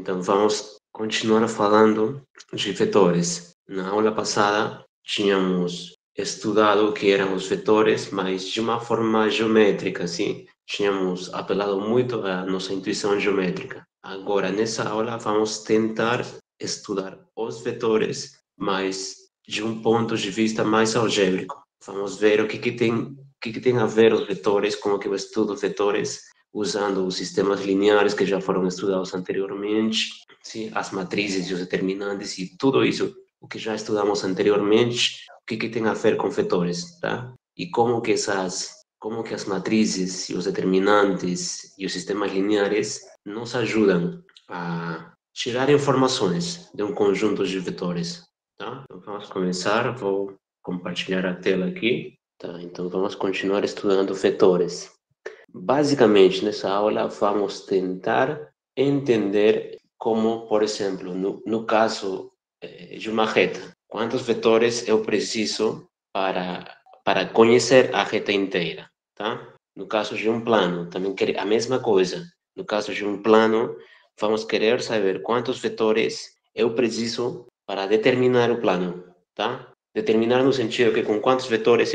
Então, vamos continuar falando de vetores. Na aula passada, tínhamos estudado o que eram os vetores, mas de uma forma geométrica, assim. Tínhamos apelado muito à nossa intuição geométrica. Agora, nessa aula, vamos tentar estudar os vetores, mas de um ponto de vista mais algébrico. Vamos ver o que tem a ver os vetores, como que eu estudo vetores, usando os sistemas lineares que já foram estudados anteriormente, sim, as matrizes e os determinantes e tudo isso, o que já estudamos anteriormente, o que tem a ver com vetores, tá? E como que as matrizes e os determinantes e os sistemas lineares nos ajudam a tirar informações de um conjunto de vetores, tá? Então vamos começar, vou compartilhar a tela aqui, tá? Então vamos continuar estudando vetores. Basicamente, nessa aula, vamos tentar entender como, por exemplo, no caso de uma reta, quantos vetores eu preciso para conhecer a reta inteira, tá? No caso de um plano, também a mesma coisa. No caso de um plano, vamos querer saber quantos vetores eu preciso para determinar o plano, tá? Determinar no sentido que com quantos vetores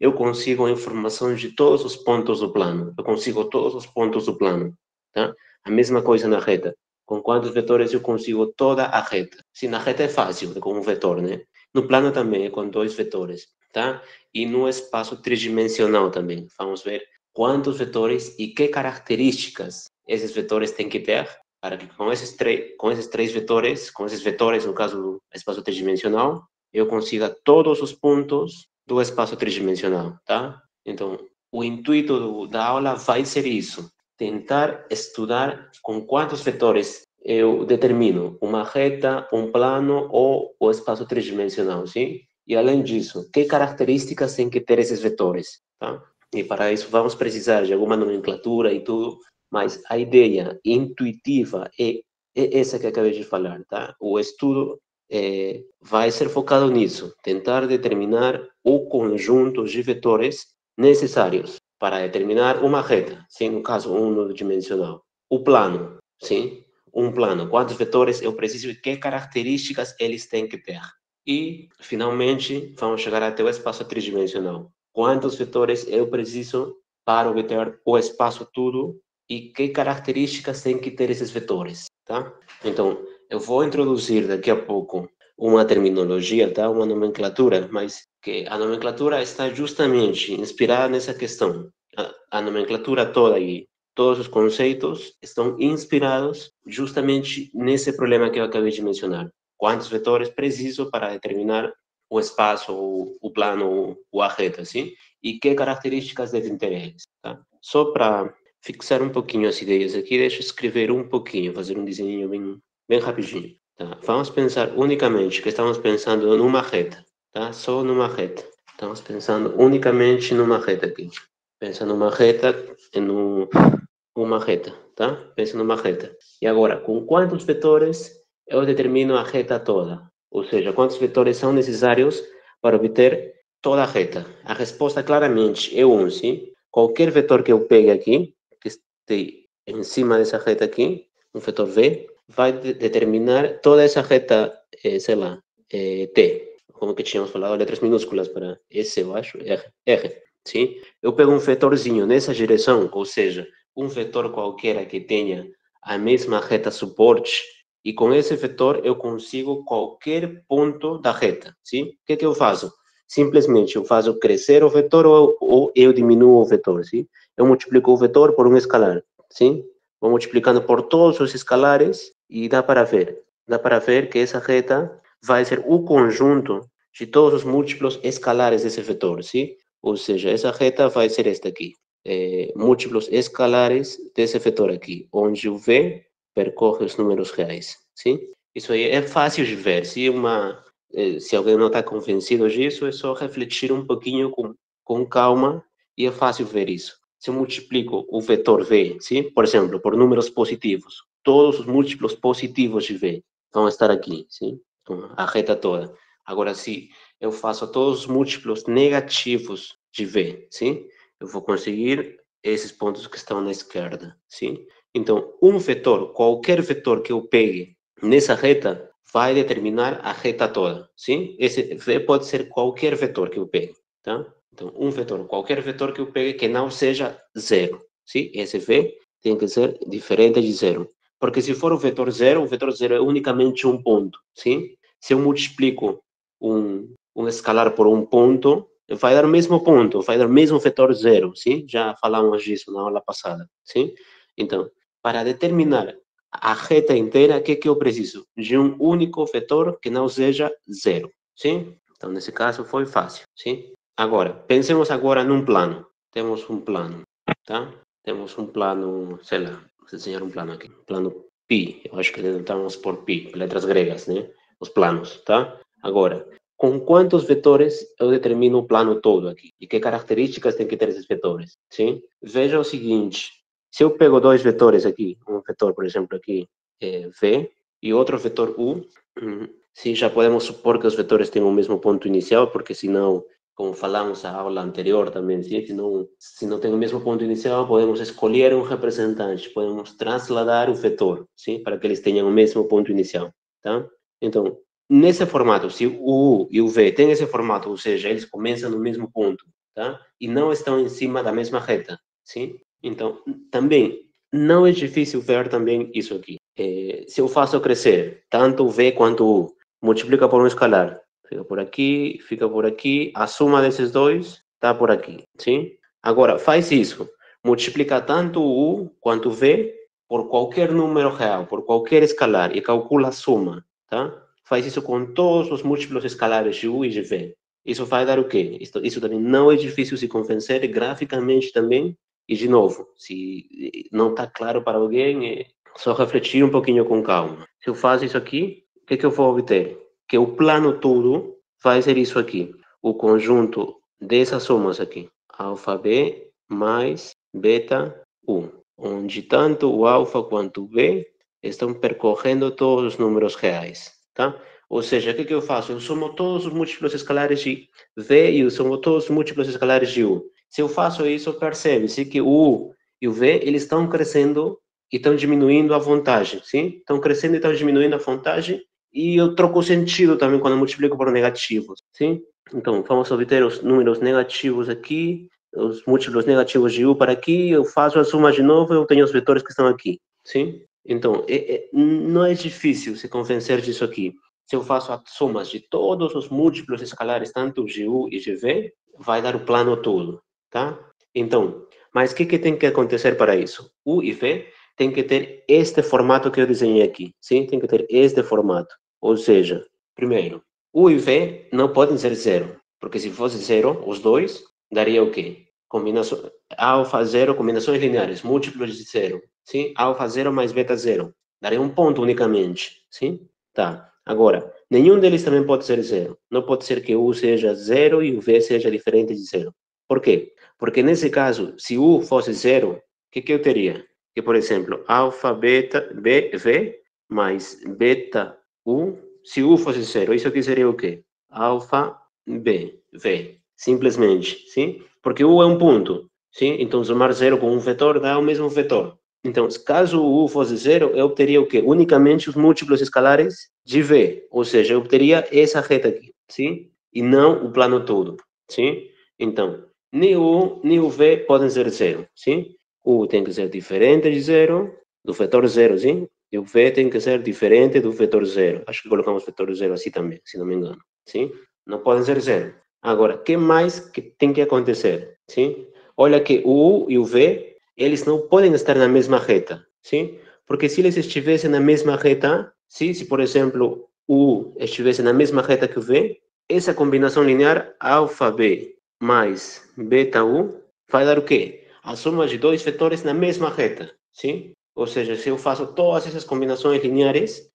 eu consigo a informação de todos os pontos do plano. Eu consigo todos os pontos do plano, tá? A mesma coisa na reta. Com quantos vetores eu consigo toda a reta? Se na reta é fácil, é com um vetor, né? No plano também é com dois vetores, tá? E no espaço tridimensional também. Vamos ver quantos vetores e que características esses vetores têm que ter para que com esses três vetores, no caso do espaço tridimensional, eu consiga todos os pontos do espaço tridimensional, tá? Então, o intuito da aula vai ser isso, tentar estudar com quantos vetores eu determino uma reta, um plano ou o espaço tridimensional, sim? E além disso, que características têm que ter esses vetores, tá? E para isso vamos precisar de alguma nomenclatura e tudo, mas a ideia intuitiva é essa que acabei de falar, tá? O estudo vai ser focado nisso, tentar determinar o conjunto de vetores necessários para determinar uma reta, sim, no caso unidimensional. O plano, sim, um plano, quantos vetores eu preciso e que características eles têm que ter. E, finalmente, vamos chegar até o espaço tridimensional. Quantos vetores eu preciso para obter o espaço todo e que características têm que ter esses vetores, tá? Então, eu vou introduzir daqui a pouco uma terminologia, tá? Uma nomenclatura, mas que a nomenclatura está justamente inspirada nessa questão. A nomenclatura toda e todos os conceitos estão inspirados justamente nesse problema que eu acabei de mencionar. Quantos vetores preciso para determinar o espaço, o plano, o a reta, assim? E que características devem ter eles, tá? Só para fixar um pouquinho as ideias aqui, deixa eu escrever um pouquinho, fazer um desenho bem rapidinho. Tá? Vamos pensar unicamente que estamos pensando numa reta, tá? Só numa reta. Estamos pensando unicamente numa reta aqui. Pensa numa reta, uma reta, tá? Pensa numa reta. E agora, com quantos vetores eu determino a reta toda? Ou seja, quantos vetores são necessários para obter toda a reta? A resposta claramente é 1, sim? Qualquer vetor que eu pegue aqui, que esteja em cima dessa reta aqui, um vetor V, vai determinar toda essa reta, sei lá, T. Como que tínhamos falado, letras minúsculas para S, eu acho, R, sim? Eu pego um vetorzinho nessa direção, ou seja, um vetor qualquer que tenha a mesma reta suporte, e com esse vetor eu consigo qualquer ponto da reta, sim? O que eu faço? Simplesmente eu faço crescer o vetor ou eu diminuo o vetor, sim? Eu multiplico o vetor por um escalar, sim? Vou multiplicando por todos os escalares e dá para ver que essa reta vai ser o conjunto de todos os múltiplos escalares desse vetor, sim? Ou seja, essa reta vai ser esta aqui. Múltiplos escalares desse vetor aqui, onde o V percorre os números reais, sim? Isso aí é fácil de ver. Se alguém não está convencido disso, é só refletir um pouquinho com calma e é fácil ver isso. Se eu multiplico o vetor V, sim? Por exemplo, por números positivos, todos os múltiplos positivos de V vão estar aqui, sim? Então, a reta toda. Agora, se eu faço todos os múltiplos negativos de V, sim? Eu vou conseguir esses pontos que estão na esquerda, sim? Então, um vetor, qualquer vetor que eu pegue nessa reta, vai determinar a reta toda, sim? Esse V pode ser qualquer vetor que eu pegue, tá? Então, um vetor, qualquer vetor que eu pegue que não seja zero, sim? Esse V tem que ser diferente de zero. Porque se for o vetor zero é unicamente um ponto, sim? Se eu multiplico um escalar por um ponto, vai dar o mesmo ponto, vai dar o mesmo vetor zero, sim? Já falamos disso na aula passada, sim? Então, para determinar a reta inteira, o que eu preciso? De um único vetor que não seja zero, sim? Então, nesse caso, foi fácil, sim? Agora, pensemos agora num plano. Temos um plano, tá? Temos um plano, sei lá, vou desenhar um plano aqui. Plano π, eu acho que estamos por π, letras gregas, né? Os planos, tá? Agora, com quantos vetores eu determino o plano todo aqui? E que características tem que ter esses vetores, sim? Veja o seguinte, se eu pego dois vetores aqui, um vetor, por exemplo, aqui, V, e outro vetor U, sim, já podemos supor que os vetores têm o mesmo ponto inicial, porque senão, como falamos na aula anterior também, sim? Se não tem o mesmo ponto inicial, podemos escolher um representante, podemos trasladar o vetor, sim? Para que eles tenham o mesmo ponto inicial, tá? Então, nesse formato, se o U e o V têm esse formato, ou seja, eles começam no mesmo ponto, tá? E não estão em cima da mesma reta, sim? Então, também, não é difícil ver também isso aqui. Se eu faço crescer tanto o V quanto o U, multiplica por um escalar, fica por aqui, a soma desses dois está por aqui, sim? Agora, faz isso, multiplica tanto o U quanto o V por qualquer número real, por qualquer escalar, e calcula a soma, tá? Faz isso com todos os múltiplos escalares de U e de V. Isso vai dar o quê? Isso também não é difícil se convencer, graficamente também. E, de novo, se não está claro para alguém, é só refletir um pouquinho com calma. Se eu faço isso aqui, o que eu vou obter? Que o plano todo vai ser isso aqui. O conjunto dessas somas aqui. Alfa B mais beta U. Onde tanto o alfa quanto o B estão percorrendo todos os números reais, tá? Ou seja, o que eu faço? Eu somo todos os múltiplos escalares de V e eu somo todos os múltiplos escalares de U. Se eu faço isso, percebe-se que o U e o V, eles estão crescendo e estão diminuindo a vantagem, sim? Estão crescendo e estão diminuindo a vantagem e eu troco o sentido também quando eu multiplico por negativos, sim? Então, vamos obter os números negativos aqui, os múltiplos negativos de U para aqui, eu faço a soma de novo, eu tenho os vetores que estão aqui, sim? Então, não é difícil se convencer disso aqui. Se eu faço as somas de todos os múltiplos escalares, tanto de U e de V, vai dar o plano todo, tá? Então, mas o que tem que acontecer para isso? U e V tem que ter este formato que eu desenhei aqui, sim? Tem que ter este formato. Ou seja, primeiro, U e V não podem ser zero, porque se fosse zero, os dois, daria o quê? Combinação, alfa zero, combinações lineares, múltiplos de zero, sim? Alfa zero mais beta zero, daria um ponto unicamente, sim? Tá. Agora, nenhum deles também pode ser zero. Não pode ser que U seja zero e o V seja diferente de zero. Por quê? Porque nesse caso, se U fosse zero, o que eu teria? Que, por exemplo, alfa, beta, V mais beta U, se U fosse zero, isso aqui seria o quê? Alfa, B, V. Simplesmente, sim? Porque U é um ponto, sim? Então, somar zero com um vetor dá o mesmo vetor. Então, caso o U fosse zero, eu obteria o quê? Unicamente os múltiplos escalares de V. Ou seja, eu obteria essa reta aqui, sim? E não o plano todo, sim? Então, nem o U nem o V podem ser zero, sim? O U tem que ser diferente de zero, do vetor zero, sim? E o V tem que ser diferente do vetor zero. Acho que colocamos vetor zero assim também, se não me engano, sim? Não podem ser zero. Agora, o que mais que tem que acontecer, sim? Olha que o U e o V, eles não podem estar na mesma reta, sim? Porque se eles estivessem na mesma reta, sim? Se, por exemplo, o U estivesse na mesma reta que o V, essa combinação linear alfa B mais beta U vai dar o quê? A soma de dois vetores na mesma reta, sim? Ou seja, se eu faço todas essas combinações lineares,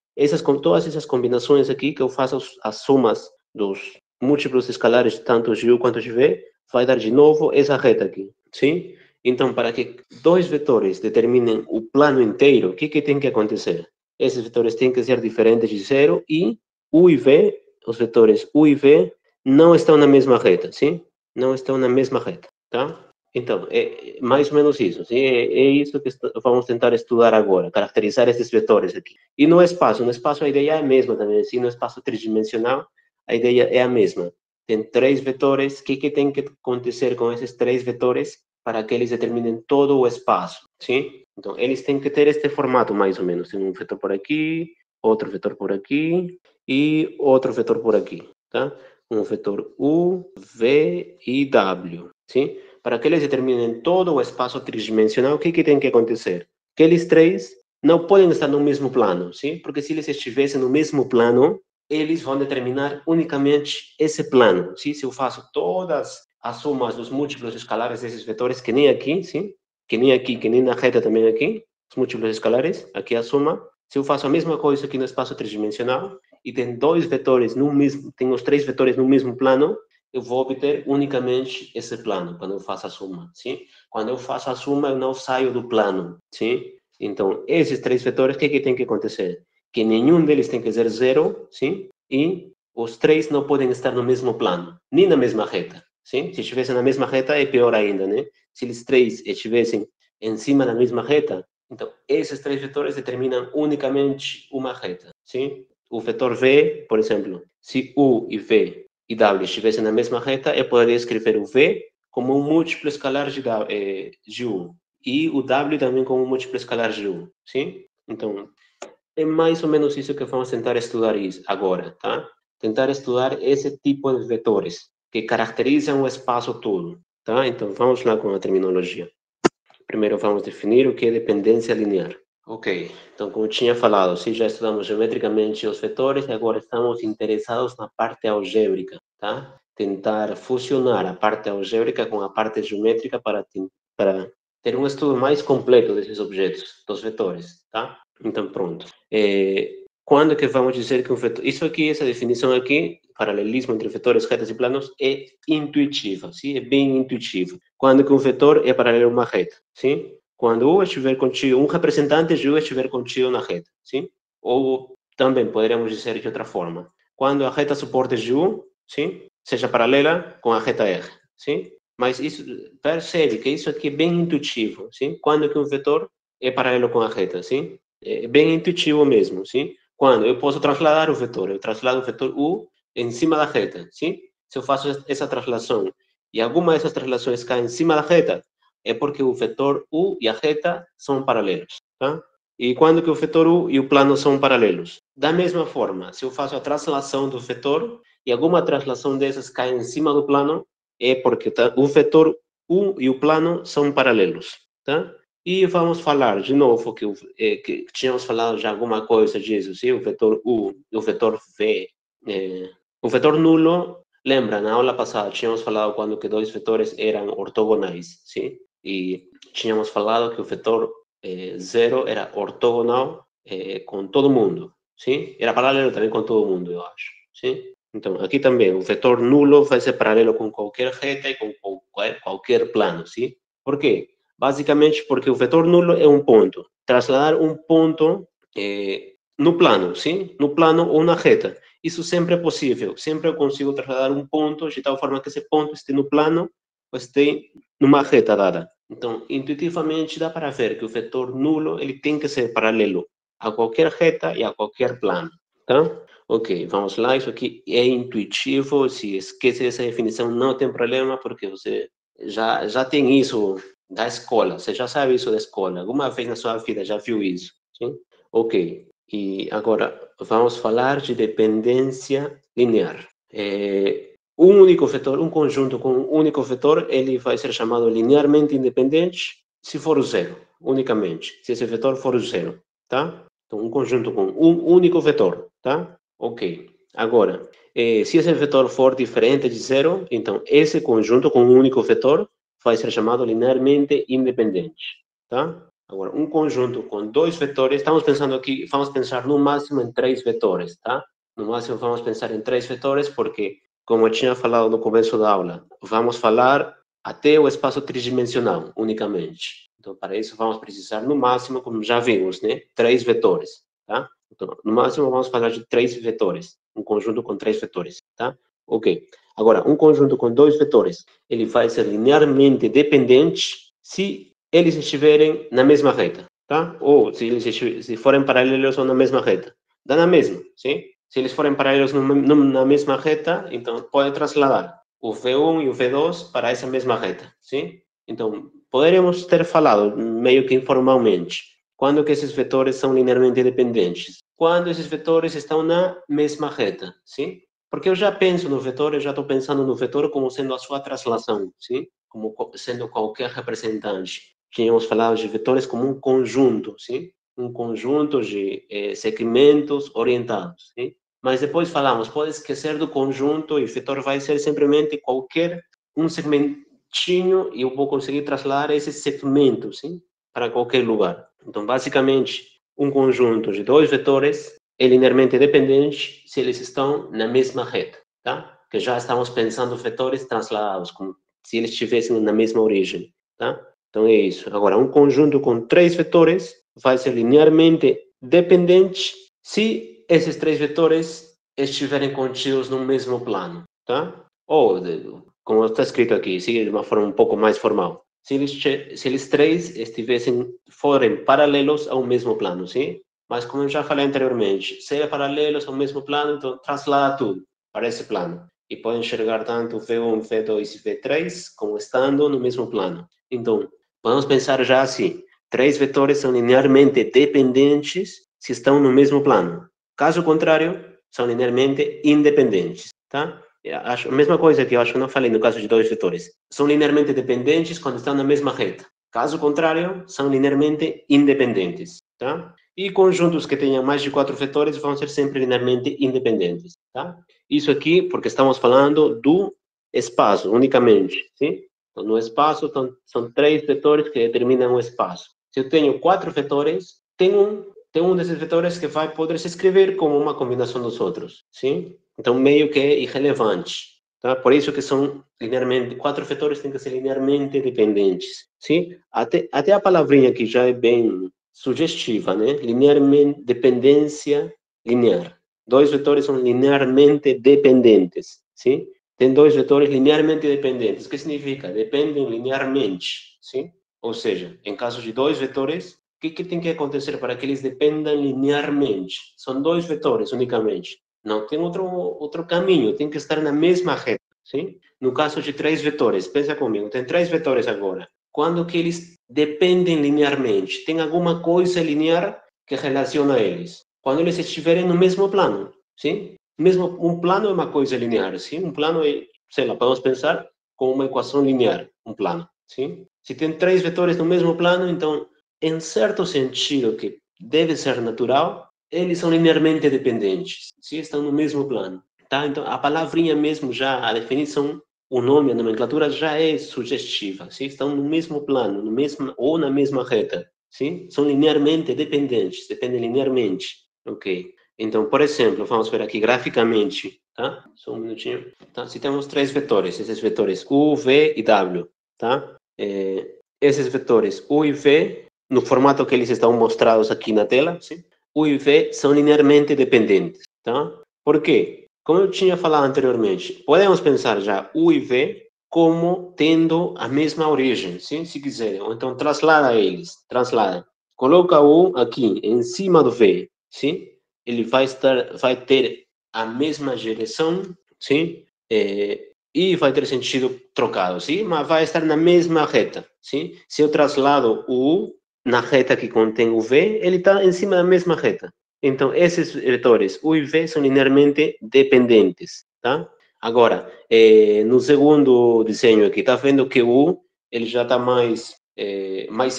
todas essas combinações aqui, que eu faço as somas dos múltiplos escalares, tanto de U quanto de V, vai dar de novo essa reta aqui, sim? Então, para que dois vetores determinem o plano inteiro, o que tem que acontecer? Esses vetores têm que ser diferentes de zero e U e V, os vetores U e V, não estão na mesma reta, sim? Não estão na mesma reta, tá? Então, é mais ou menos isso. Sim? É isso que vamos tentar estudar agora, caracterizar esses vetores aqui. E no espaço a ideia é a mesma também. Sim, no espaço tridimensional, a ideia é a mesma. Tem três vetores. O que tem que acontecer com esses três vetores para que eles determinem todo o espaço? Sim? Então, eles têm que ter este formato, mais ou menos. Tem um vetor por aqui, outro vetor por aqui e outro vetor por aqui. Tá? Um vetor U, V e W. Sim? Para que eles determinem todo o espaço tridimensional, o que tem que acontecer? Que eles três não podem estar no mesmo plano, sim? Porque se eles estivessem no mesmo plano, eles vão determinar unicamente esse plano, sim? Se eu faço todas as somas dos múltiplos escalares desses vetores, que nem aqui, sim? Que nem aqui, que nem na reta também aqui, os múltiplos escalares, aqui a soma. Se eu faço a mesma coisa aqui no espaço tridimensional e tem dois vetores no mesmo, tem os três vetores no mesmo plano, eu vou obter unicamente esse plano quando eu faço a soma, sim? Quando eu faço a soma, eu não saio do plano, sim? Então, esses três vetores, o que tem que acontecer? Que nenhum deles tem que ser zero, sim? E os três não podem estar no mesmo plano, nem na mesma reta, sim? Se estivessem na mesma reta, é pior ainda, né? Se eles três estivessem em cima da mesma reta, então, esses três vetores determinam unicamente uma reta, sim? O vetor V, por exemplo, se U e V e W estivessem na mesma reta, eu poderia escrever o V como um múltiplo escalar de U e o W também como um múltiplo escalar de U, sim? Então, é mais ou menos isso que vamos tentar estudar agora, tá? Tentar estudar esse tipo de vetores que caracterizam o espaço todo, tá? Então, vamos lá com a terminologia. Primeiro vamos definir o que é dependência linear. Ok, então como tinha falado, se já estudamos geometricamente os vetores, agora estamos interessados na parte algébrica, tá? Tentar fusionar a parte algébrica com a parte geométrica para ter um estudo mais completo desses objetos, dos vetores, tá? Então pronto. Quando que vamos dizer que um vetor... Isso aqui, essa definição aqui, paralelismo entre vetores, retas e planos, é intuitiva, sim? É bem intuitivo. Quando que um vetor é paralelo a uma reta, sim? Quando U estiver contigo, um representante de U estiver contigo na reta, sim? Ou também poderíamos dizer de outra forma. Quando a reta suporte de U, sim? Seja paralela com a reta R, sim? Mas isso, percebe que isso aqui é bem intuitivo, sim? Quando que um vetor é paralelo com a reta, sim? É bem intuitivo mesmo, sim? Quando eu posso trasladar o vetor, eu traslado o vetor U em cima da reta, sim? Se eu faço essa traslação e alguma dessas translações cai em cima da reta, é porque o vetor U e a reta são paralelos, tá? E quando que o vetor U e o plano são paralelos? Da mesma forma, se eu faço a translação do vetor e alguma translação dessas cai em cima do plano, é porque o vetor U e o plano são paralelos, tá? E vamos falar de novo que tínhamos falado já alguma coisa disso, sim? O vetor U e o vetor V. O vetor nulo, lembra, na aula passada tínhamos falado quando que dois vetores eram ortogonais, sim? E tínhamos falado que o vetor zero era ortogonal com todo mundo, sim? Era paralelo também com todo mundo, eu acho, sim? Então, aqui também, o vetor nulo vai ser paralelo com qualquer reta e com qualquer plano, sim? Por quê? Basicamente porque o vetor nulo é um ponto. Trasladar um ponto no plano, sim? No plano ou na reta. Isso sempre é possível. Sempre eu consigo trasladar um ponto de tal forma que esse ponto esteja no plano ou esteja numa reta dada. Então, intuitivamente dá para ver que o vetor nulo ele tem que ser paralelo a qualquer reta e a qualquer plano, tá? Ok, vamos lá. Isso aqui é intuitivo. Se esquece dessa definição, não tem problema, porque você já tem isso da escola. Você já sabe isso da escola. Alguma vez na sua vida já viu isso, sim? Ok. E agora vamos falar de dependência linear. Um único vetor, um conjunto com um único vetor, ele vai ser chamado linearmente independente se for zero, unicamente. Se esse vetor for zero, tá? Então, um conjunto com um único vetor, tá? Ok. Agora, se esse vetor for diferente de zero, então esse conjunto com um único vetor vai ser chamado linearmente independente, tá? Agora, um conjunto com dois vetores, estamos pensando aqui, vamos pensar no máximo em três vetores, tá? No máximo vamos pensar em três vetores porque, como eu tinha falado no começo da aula, vamos falar até o espaço tridimensional, unicamente. Então, para isso, vamos precisar, no máximo, como já vimos, né? Três vetores, tá? Então, no máximo, vamos falar de três vetores, um conjunto com três vetores, tá? Ok. Agora, um conjunto com dois vetores, ele vai ser linearmente dependente se eles estiverem na mesma reta, tá? Ou se forem paralelos ou na mesma reta. Dá na mesma, sim? Se eles forem paralelos na mesma reta, então pode trasladar o V1 e o V2 para essa mesma reta, sim? Então, poderíamos ter falado meio que informalmente, quando que esses vetores são linearmente dependentes? Quando esses vetores estão na mesma reta, sim? Porque eu já penso no vetor, eu já estou pensando no vetor como sendo a sua translação, sim? Como sendo qualquer representante. Tínhamos falado de vetores como um conjunto, sim? Um conjunto de segmentos orientados, sim? Mas depois falamos, pode esquecer do conjunto e o vetor vai ser simplesmente qualquer um segmentinho e eu vou conseguir trasladar esse segmento, sim? Para qualquer lugar. Então, basicamente, um conjunto de dois vetores é linearmente dependente se eles estão na mesma reta, tá? Que já estamos pensando vetores transladados, como se eles estivessem na mesma origem, tá? Então é isso. Agora, um conjunto com três vetores vai ser linearmente dependente se esses três vetores estiverem contidos no mesmo plano, tá? Ou, como está escrito aqui, sigue de uma forma um pouco mais formal. Se eles três forem paralelos ao mesmo plano, sim? Mas como eu já falei anteriormente, se é paralelos ao mesmo plano, então traslada tudo para esse plano. E pode enxergar tanto V1, V2 e V3 como estando no mesmo plano. Então, podemos pensar já assim, três vetores são linearmente dependentes se estão no mesmo plano. Caso contrário, são linearmente independentes, tá? Acho a mesma coisa que eu acho que não falei no caso de dois vetores. São linearmente dependentes quando estão na mesma reta. Caso contrário, são linearmente independentes, tá? E conjuntos que tenham mais de 4 vetores vão ser sempre linearmente independentes, tá? Isso aqui porque estamos falando do espaço unicamente, sim? Então, no espaço são 3 vetores que determinam o espaço. Se eu tenho 4 vetores, tem um desses vetores que vai poder se escrever como uma combinação dos outros, sim? Então, meio que é irrelevante, tá? Por isso que são linearmente, 4 vetores têm que ser linearmente dependentes, sim? Até a palavrinha aqui já é bem sugestiva, né? Linearmente, dependência linear. Dois vetores são linearmente dependentes, sim? Tem dois vetores linearmente dependentes. O que significa? Dependem linearmente, sim? Ou seja, em caso de dois vetores, o que tem que acontecer para que eles dependam linearmente? São dois vetores unicamente. Não tem outro caminho, tem que estar na mesma reta, sim? No caso de três vetores, pensa comigo, tem três vetores agora. Quando que eles dependem linearmente? Tem alguma coisa linear que relaciona eles. Quando eles estiverem no mesmo plano, sim? Mesmo um plano é uma coisa linear, sim? Um plano é, sei lá, podemos pensar como uma equação linear, um plano, sim? Se tem três vetores no mesmo plano, então, em certo sentido que deve ser natural, eles são linearmente dependentes, se estão no mesmo plano, tá? Então, a palavrinha mesmo já, a definição, o nome, a nomenclatura já é sugestiva, se estão no mesmo plano, no mesmo ou na mesma reta, sim? São linearmente dependentes, dependem linearmente, ok? Então, por exemplo, vamos ver aqui graficamente, tá? Só um minutinho. Tá? Se temos três vetores, esses vetores U, V e W, tá? Esses vetores U e V, no formato que eles estão mostrados aqui na tela, sim? U e V são linearmente dependentes, tá? Por quê? Como eu tinha falado anteriormente, podemos pensar já U e V como tendo a mesma origem, sim? Se quiserem. Ou então traslada eles, traslada. Coloca U aqui em cima do V, sim? Ele vai ter a mesma direção, sim? E vai ter sentido trocado, sim? Mas vai estar na mesma reta, sim? Se eu traslado o U na reta que contém o V, ele está em cima da mesma reta. Então, esses vetores U e V são linearmente dependentes, tá? Agora, no segundo desenho aqui, tá vendo que o U ele já está mais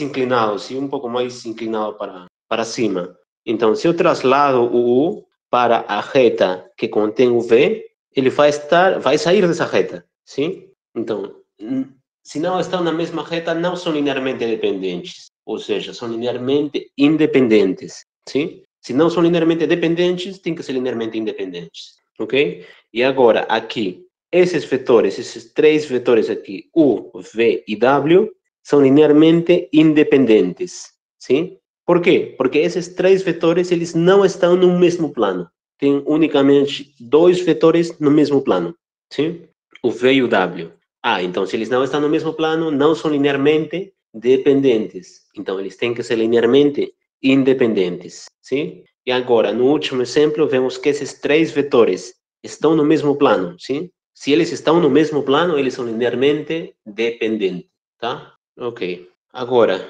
inclinado, sim? Um pouco mais inclinado para cima. Então, se eu traslado o U para a reta que contém o V, ele vai sair dessa reta, sim? Então, se não estão na mesma reta, não são linearmente dependentes, ou seja, são linearmente independentes, sim? Se não são linearmente dependentes, tem que ser linearmente independentes, ok? E agora, aqui, esses vetores, esses três vetores aqui, U, V e W, são linearmente independentes, sim? Por quê? Porque esses três vetores, eles não estão no mesmo plano. Tem unicamente dois vetores no mesmo plano, sim? O V e o W. Ah, então se eles não estão no mesmo plano, não são linearmente dependentes. Então eles têm que ser linearmente independentes, sim? E agora, no último exemplo, vemos que esses três vetores estão no mesmo plano, sim? Se eles estão no mesmo plano, eles são linearmente dependentes, tá? Ok. Agora,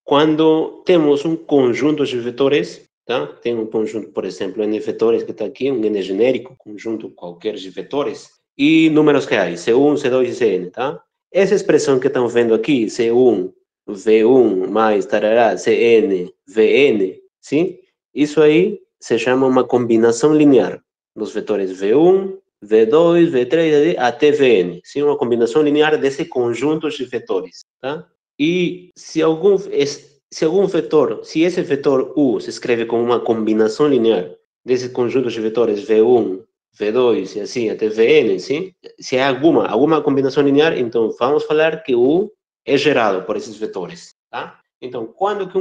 quando temos um conjunto de vetores, tá? Tem um conjunto, por exemplo, N vetores que está aqui, um N genérico, conjunto qualquer de vetores, e números reais, C1, C2 e Cn, tá? Essa expressão que estão vendo aqui, C1, V1 mais tarará, Cn, Vn, sim? Isso aí se chama uma combinação linear dos vetores V1, V2, V3 até Vn, sim? Uma combinação linear desse conjunto de vetores, tá? E se algum vetor, se esse vetor U se escreve como uma combinação linear desse conjunto de vetores V1, V2 e assim até Vn, sim? Se é alguma combinação linear, então vamos falar que U é gerado por esses vetores, tá? Então, quando que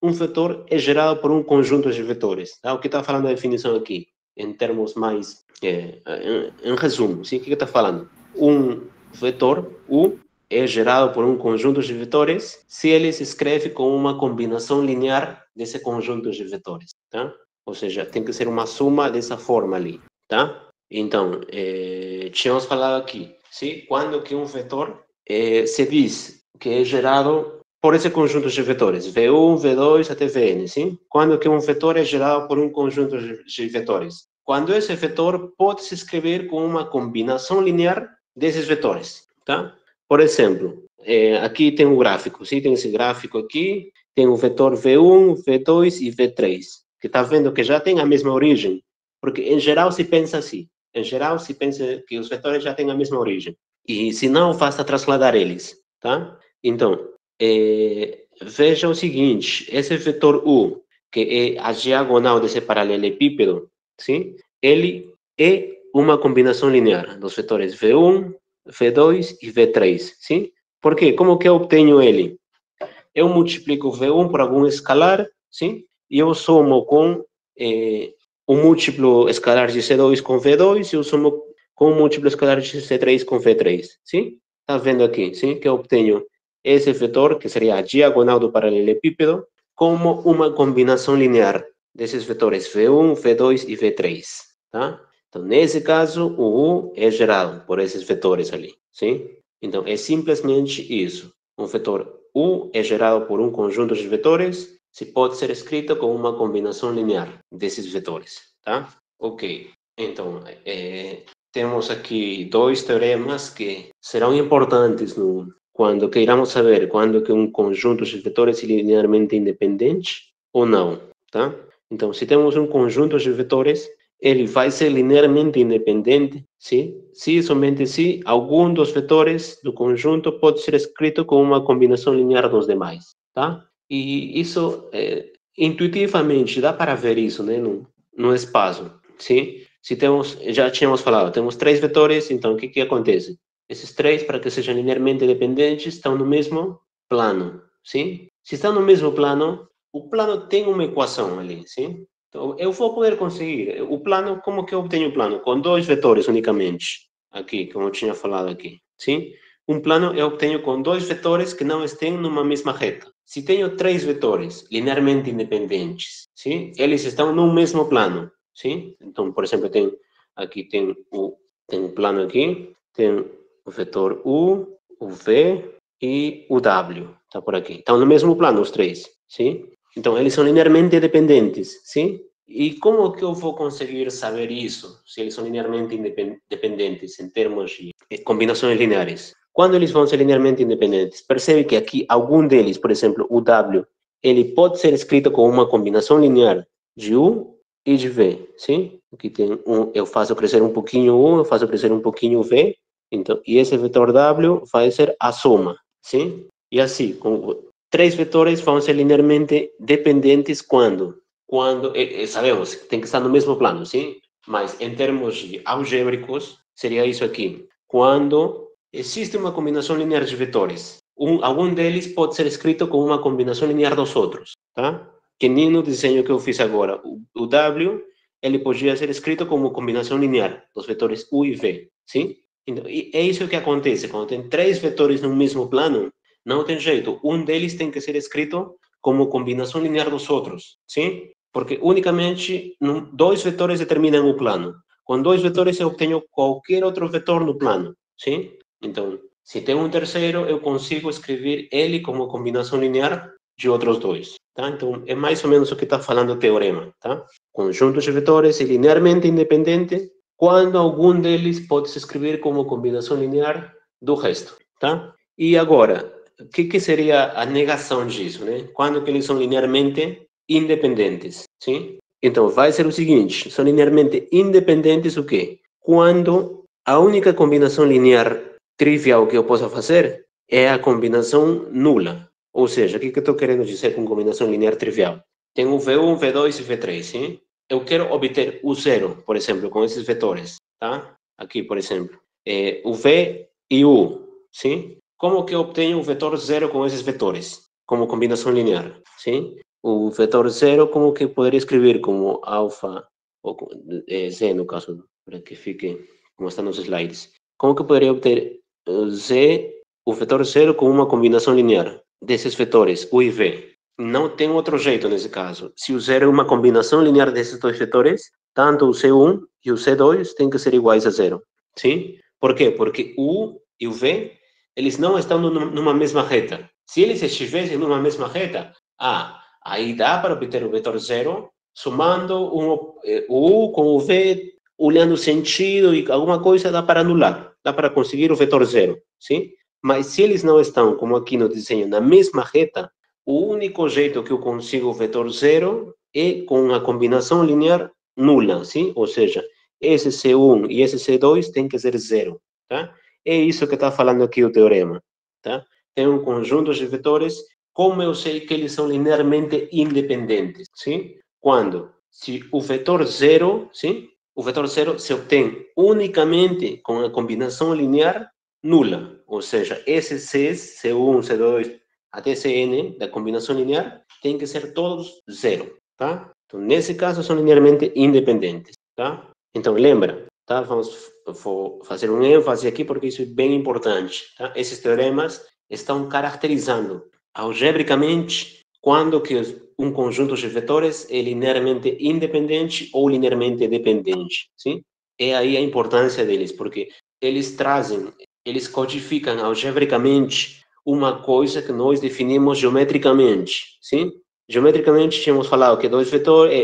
um vetor é gerado por um conjunto de vetores, tá? O que está falando a definição aqui, em termos mais, em resumo, sim? O que está falando? Um vetor U é gerado por um conjunto de vetores se ele se escreve com uma combinação linear desse conjunto de vetores, tá? Ou seja, tem que ser uma soma dessa forma ali, tá? Então, tínhamos falado aqui, sim? Quando que um vetor se diz que é gerado por esse conjunto de vetores, V1, V2 até Vn, sim? Quando que um vetor é gerado por um conjunto de vetores? Quando esse vetor pode se escrever com uma combinação linear desses vetores, tá? Por exemplo, aqui tem um gráfico, sim? Tem esse gráfico aqui, tem o vetor V1, V2 e V3, que está vendo que já tem a mesma origem, porque em geral se pensa assim, em geral se pensa que os vetores já têm a mesma origem, e se não, basta trasladar eles, tá? Então, veja o seguinte, esse vetor U, que é a diagonal desse paralelepípedo, sim? Ele é uma combinação linear dos vetores V1, V2 e V3, sim? Por quê? Como que eu obtenho ele? Eu multiplico V1 por algum escalar, sim? E eu somo com o múltiplo escalar de C2 com V2 e eu somo com o múltiplo escalar de C3 com V3, sim? Tá vendo aqui, sim? Que eu obtenho esse vetor, que seria a diagonal do paralelepípedo, como uma combinação linear desses vetores V1, V2 e V3, tá? Então, nesse caso, o U é gerado por esses vetores ali, sim? Então, é simplesmente isso. Um vetor U é gerado por um conjunto de vetores, se pode ser escrito como uma combinação linear desses vetores, tá? Ok. Então, temos aqui dois teoremas que serão importantes quando queiramos saber quando que um conjunto de vetores é linearmente independente ou não, tá? Então, se temos um conjunto de vetores, ele vai ser linearmente independente, sim? Se e somente se algum dos vetores do conjunto pode ser escrito como uma combinação linear dos demais, tá? E isso, intuitivamente, dá para ver isso, né, no espaço, sim? Se temos, já tínhamos falado, temos três vetores, então o que acontece? Esses três, para que sejam linearmente dependentes, estão no mesmo plano, sim? Se estão no mesmo plano, o plano tem uma equação ali, sim? Então, eu vou poder conseguir. O plano, como que eu obtenho o plano? Com dois vetores unicamente. Aqui, como eu tinha falado aqui. Sim? Um plano eu obtenho com dois vetores que não estão numa mesma reta. Se tenho três vetores linearmente independentes, sim? Eles estão no mesmo plano, sim? Então, por exemplo, aqui tem um plano aqui, tem o vetor U, o V e o W. Está por aqui. Estão no mesmo plano os três, sim? Então, eles são linearmente dependentes, sim? E como que eu vou conseguir saber isso, se eles são linearmente dependentes em termos de combinações lineares? Quando eles vão ser linearmente independentes, percebe que aqui algum deles, por exemplo, o W, ele pode ser escrito com uma combinação linear de U e de V, sim? Aqui tem eu faço crescer um pouquinho U, eu faço crescer um pouquinho o V, então, e esse vetor W vai ser a soma, sim? E assim, três vetores vão ser linearmente dependentes quando? Quando, sabemos, tem que estar no mesmo plano, sim? Mas em termos de algébricos, seria isso aqui. Quando existe uma combinação linear de vetores, algum deles pode ser escrito como uma combinação linear dos outros, tá? Que nem no desenho que eu fiz agora. O W, ele podia ser escrito como combinação linear dos vetores U e V, sim? Então, e é isso que acontece. Quando tem 3 vetores no mesmo plano, não tem jeito. Um deles tem que ser escrito como combinação linear dos outros, sim? Porque unicamente 2 vetores determinam o plano. Com 2 vetores eu obtenho qualquer outro vetor no plano, sim? Então, se tem um terceiro, eu consigo escrever ele como combinação linear de outros 2, tá? Então, é mais ou menos o que está falando o teorema, tá? Conjuntos de vetores é linearmente independente quando algum deles pode se escrever como combinação linear do resto, tá? E agora, o que seria a negação disso, né? Quando que eles são linearmente independentes, sim? Então, vai ser o seguinte, são linearmente independentes o quê? Quando a única combinação linear trivial que eu possa fazer é a combinação nula. Ou seja, o que eu estou querendo dizer com combinação linear trivial? Tem o V1, V2 e V3, sim? Eu quero obter o zero, por exemplo, com esses vetores, tá? Aqui, por exemplo, o V e o U, sim? Como que eu obtenho o vetor zero com esses vetores? Como combinação linear, sim? O vetor zero, como que poderia escrever como alfa, ou Z no caso, para que fique como está nos slides. Como que eu poderia obter o vetor zero com uma combinação linear desses vetores, U e V? Não tem outro jeito nesse caso. Se o zero é uma combinação linear desses dois vetores, tanto o C1 e o C2 têm que ser iguais a zero. Sim? Por quê? Porque o U e o V, eles não estão numa mesma reta. Se eles estivessem numa mesma reta, aí dá para obter o vetor zero somando o U com o V, olhando o sentido e alguma coisa dá para anular. Dá para conseguir o vetor zero. Sim? Mas se eles não estão, como aqui no desenho, na mesma reta, o único jeito que eu consigo o vetor zero é com a combinação linear nula, sim? Ou seja, esse C1 e esse C2 tem que ser zero, tá? É isso que está falando aqui o teorema, tá? Tem um conjunto de vetores, como eu sei que eles são linearmente independentes, sim? Quando? Se o vetor zero, sim? O vetor zero se obtém unicamente com a combinação linear nula, ou seja, esses Cs, C1, C2, até Cn, da combinação linear, tem que ser todos zero, tá? Então, nesse caso, são linearmente independentes, tá? Então, lembra, tá? Vou fazer um ênfase aqui porque isso é bem importante, tá? Esses teoremas estão caracterizando algebricamente quando que um conjunto de vetores é linearmente independente ou linearmente dependente, sim? É aí a importância deles, porque eles codificam algebricamente uma coisa que nós definimos geometricamente, sim? Geometricamente, tínhamos falado que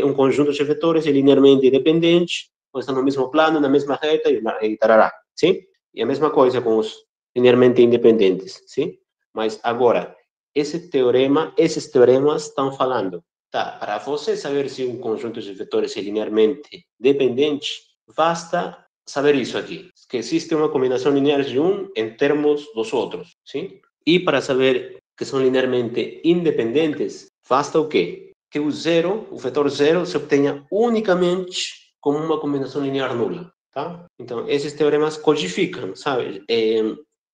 um conjunto de vetores é linearmente independente, estão no mesmo plano, na mesma reta e tarará, sim? E a mesma coisa com os linearmente independentes, sim? Mas agora, esses teoremas estão falando, tá, para você saber se um conjunto de vetores é linearmente dependente, basta saber isso aqui, que existe uma combinação linear de um em termos dos outros, sim? E para saber que são linearmente independentes, basta o quê? Que o zero, o vetor zero, se obtenha unicamente como uma combinação linear nula, tá? Então, esses teoremas codificam, sabe,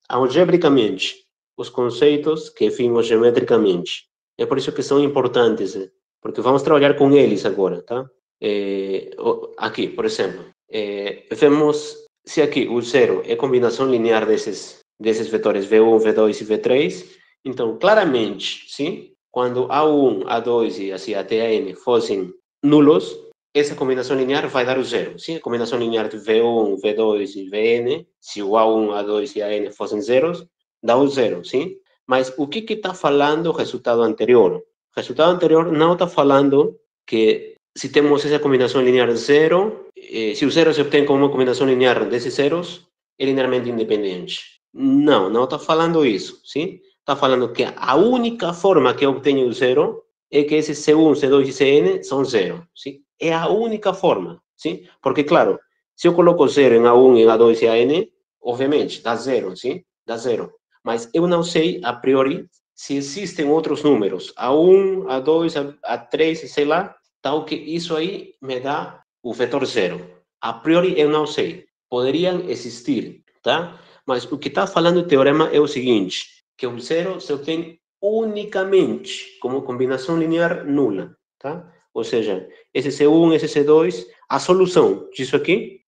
algebricamente os conceitos que vimos geometricamente. É por isso que são importantes, porque vamos trabalhar com eles agora, tá? Aqui, por exemplo, vemos se aqui o zero é combinação linear desses vetores V1, V2 e V3, então, claramente, sim, quando A1, A2 e assim até N fossem nulos, essa combinação linear vai dar o zero. Sim, a combinação linear de V1, V2 e Vn, se o A1, A2 e An fossem zeros, dá o zero, sim? Mas o que está falando o resultado anterior? O resultado anterior não está falando que se temos essa combinação linear zero, se o zero se obtém como uma combinação linear desses zeros, é linearmente independente. Não está falando isso, sim? Está falando que a única forma que eu obtenho o zero é que esses C1, C2 e Cn são zero, sim? É a única forma, sim? Porque, claro, se eu coloco zero em A1, em A2 e An, obviamente, dá zero, sim? Dá zero. Mas eu não sei, a priori, se existem outros números, A1, A2, A3, sei lá, tal que isso aí me dá o vetor zero. A priori, eu não sei. Poderiam existir, tá? Mas o que está falando o teorema é o seguinte, que o zero se obtém unicamente como combinação linear nula, tá? Ou seja, esse C1, esse C2, a solução disso aqui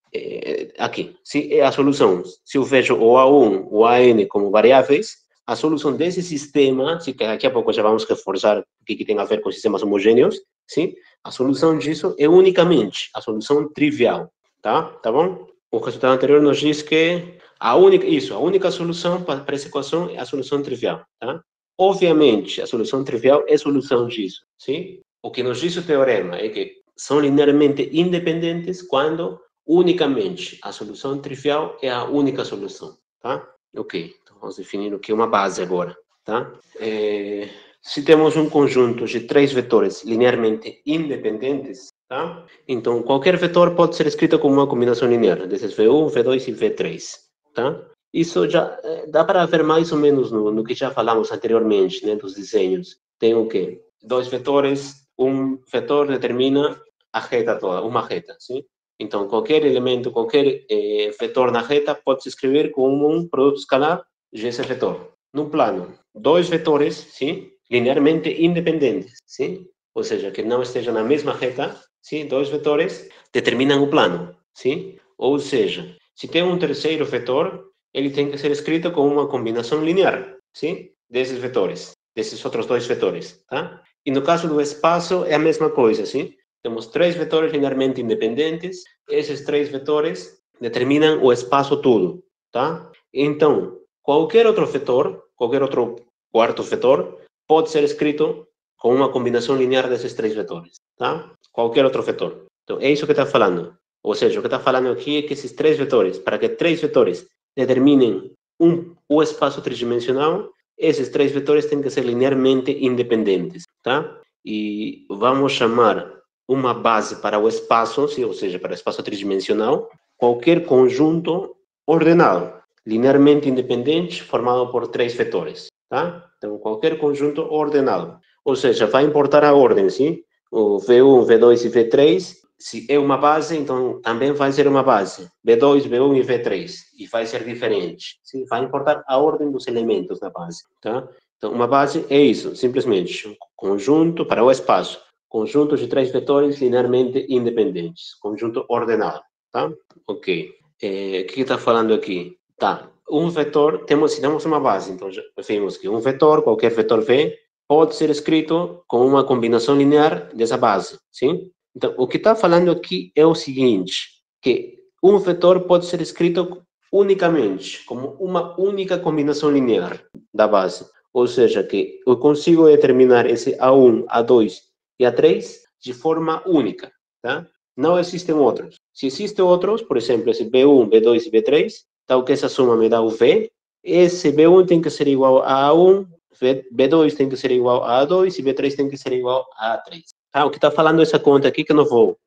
aqui, se é a solução, se eu vejo o A1, o AN como variáveis, a solução desse sistema, se daqui a pouco já vamos reforçar o que tem a ver com sistemas homogêneos, sim? A solução disso é unicamente a solução trivial, tá bom? O resultado anterior nos diz que a única solução para essa equação é a solução trivial, tá? Obviamente, a solução trivial é solução disso, sim? O que nos diz o teorema é que são linearmente independentes quando unicamente a solução trivial é a única solução, tá? Ok, então vamos definir o que é uma base agora, tá? Se temos um conjunto de três vetores linearmente independentes, tá? Então, qualquer vetor pode ser escrito como uma combinação linear, desses V1, V2 e V3, tá? Isso já dá para ver mais ou menos no que já falamos anteriormente, né, dos desenhos. Tem o quê? Dois vetores, um vetor determina a reta toda, uma reta, sim? Então, qualquer elemento, qualquer vetor na reta pode se escrever como um produto escalar de esse vetor. No plano, dois vetores, sim? Linearmente independentes, sim? Ou seja, que não estejam na mesma reta, sim? Dois vetores determinam o plano, sim? Ou seja, se tem um terceiro vetor, ele tem que ser escrito como uma combinação linear, sim? Desses vetores, desses outros dois vetores, tá? E no caso do espaço é a mesma coisa, sim? Temos três vetores linearmente independentes, esses três vetores determinam o espaço todo, tá? Então, qualquer outro vetor, qualquer outro quarto vetor, pode ser escrito com uma combinação linear desses três vetores, tá? Qualquer outro vetor. Então, é isso que está falando. Ou seja, o que está falando aqui é que esses três vetores, para que três vetores determinem o espaço tridimensional, esses três vetores têm que ser linearmente independentes, tá? E vamos chamar uma base para o espaço, ou seja, para o espaço tridimensional, qualquer conjunto ordenado, linearmente independente, formado por três vetores, tá? Então, qualquer conjunto ordenado. Ou seja, vai importar a ordem, sim? O V1, V2 e V3, se é uma base, então também vai ser uma base. V2, V1 e V3. E vai ser diferente. Sim? Vai importar a ordem dos elementos da base, tá? Então, uma base é isso, simplesmente. Um conjunto para o espaço. Conjunto de três vetores linearmente independentes. Conjunto ordenado, tá? Ok. O que está falando aqui? Tá. Um vetor, se temos uma base, então já vimos que um vetor, qualquer vetor V, pode ser escrito com uma combinação linear dessa base, sim? Então, o que está falando aqui é o seguinte, que um vetor pode ser escrito unicamente, como uma única combinação linear da base. Ou seja, que eu consigo determinar esse A1, A2 e A3 de forma única, tá? Não existem outros. Se existem outros, por exemplo, esse B1, B2 e B3, então que essa soma me dá o V, esse B1 tem que ser igual a A1, B2 tem que ser igual a A2 e B3 tem que ser igual a A3. Ah, o que está falando essa conta aqui que eu não vou.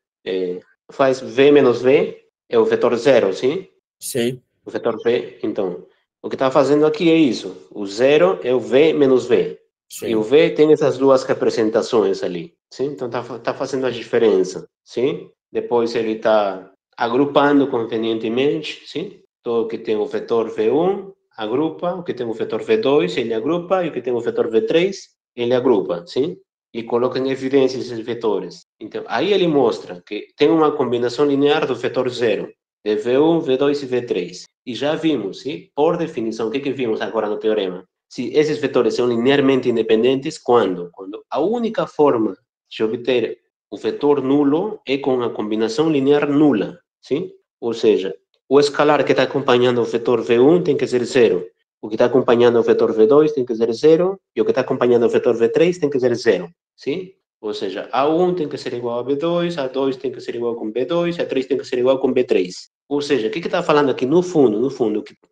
Faz V menos V, é o vetor zero, sim? Sim. O vetor V, então. O que está fazendo aqui é isso. O zero é o V menos V. Sim. E o V tem essas duas representações ali, sim? Então está fazendo a diferença, sim? Depois ele está agrupando convenientemente, sim? Então, o que tem o vetor V1 agrupa, o que tem o vetor V2 ele agrupa, e o que tem o vetor V3 ele agrupa, sim? E coloca em evidência esses vetores. Então, aí ele mostra que tem uma combinação linear do vetor zero, de V1, V2 e V3. E já vimos, sim? Por definição, o que vimos agora no teorema? Se esses vetores são linearmente independentes, quando? Quando a única forma de obter o vetor nulo é com a combinação linear nula, sim? Ou seja, o escalar que está acompanhando o vetor V1 tem que ser zero, o que está acompanhando o vetor V2 tem que ser zero, e o que está acompanhando o vetor V3 tem que ser zero, sim? Ou seja, A1 tem que ser igual a B2, A2 tem que ser igual com B2, A3 tem que ser igual com B3. Ou seja, o que está falando aqui? No fundo,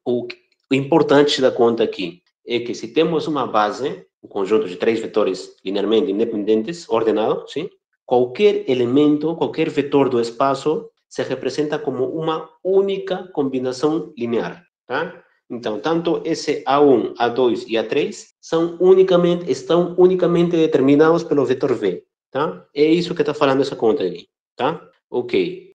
o importante da conta aqui é que se temos uma base, um conjunto de três vetores linearmente independentes, ordenado, sim? Qualquer elemento, qualquer vetor do espaço se representa como uma única combinação linear, tá? Então, tanto esse A1, A2 e A3 estão unicamente determinados pelo vetor V, tá? É isso que está falando essa conta aqui, tá? Ok.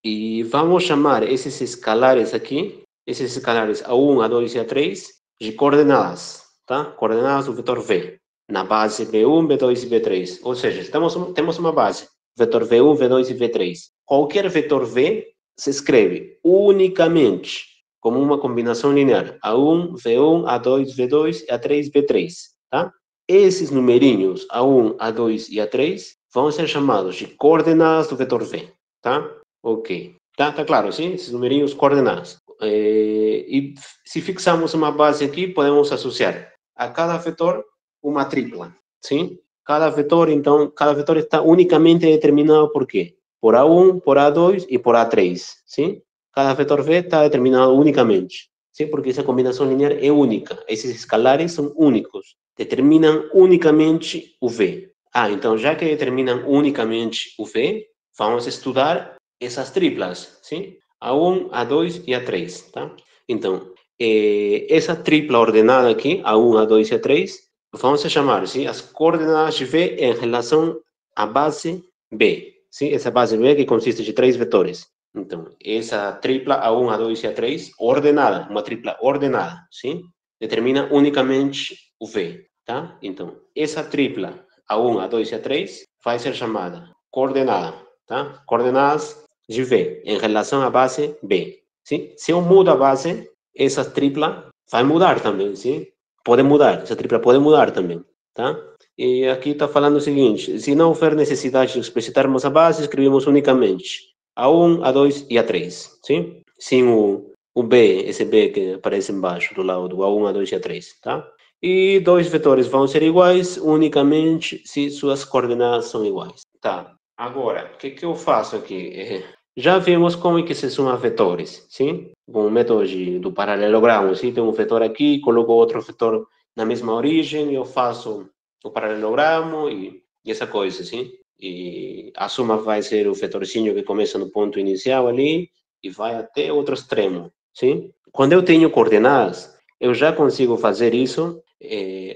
E vamos chamar esses escalares aqui, esses escalares A1, A2 e A3, de coordenadas, tá? Coordenadas do vetor V, na base V1, V2 e V3. Ou seja, temos uma base, vetor V1, V2 e V3. Qualquer vetor V se escreve unicamente como uma combinação linear. A1, V1, A2, V2, A3, V3, tá? Esses numerinhos, A1, A2 e A3, vão ser chamados de coordenadas do vetor V, tá? Ok. Tá claro, sim? Esses numerinhos coordenadas. E se fixarmos uma base aqui, podemos associar a cada vetor uma tripla, sim? Cada vetor, então, cada vetor está unicamente determinado por quê? Por A1, por A2 e por A3, sim? Cada vetor V está determinado unicamente, sim? Porque essa combinação linear é única. Esses escalares são únicos. Determinam unicamente o V. Então, já que determinam unicamente o V, vamos estudar essas triplas, sim? A1, A2 e A3, tá? Então, essa tripla ordenada aqui, A1, A2 e A3, vamos chamar, sim, as coordenadas de V em relação à base B, sim? Essa base B que consiste de 3 vetores. Então, essa tripla A1, A2 e A3, ordenada, uma tripla ordenada, sim? Determina unicamente o V, tá? Então, essa tripla A1, A2 e A3 vai ser chamada coordenada, tá? Coordenadas de V em relação à base B, sim? Se eu mudo a base, essa tripla vai mudar também, sim? Pode mudar, essa tripla pode mudar também, tá? E aqui está falando o seguinte, se não houver necessidade de explicitarmos a base, escrevemos unicamente A1, A2 e A3, sim? Sem o B, esse B que aparece embaixo do lado do A1, A2 e A3, tá? E dois vetores vão ser iguais unicamente se suas coordenadas são iguais, tá? Agora, o que eu faço aqui? Já vimos como é que se soma vetores, sim? Com o método do paralelogramo, sim? Tem um vetor aqui, coloco outro vetor na mesma origem, eu faço o paralelogramo e essa coisa, sim? E a soma vai ser o vetorzinho que começa no ponto inicial ali e vai até outro extremo, sim? Quando eu tenho coordenadas, eu já consigo fazer isso,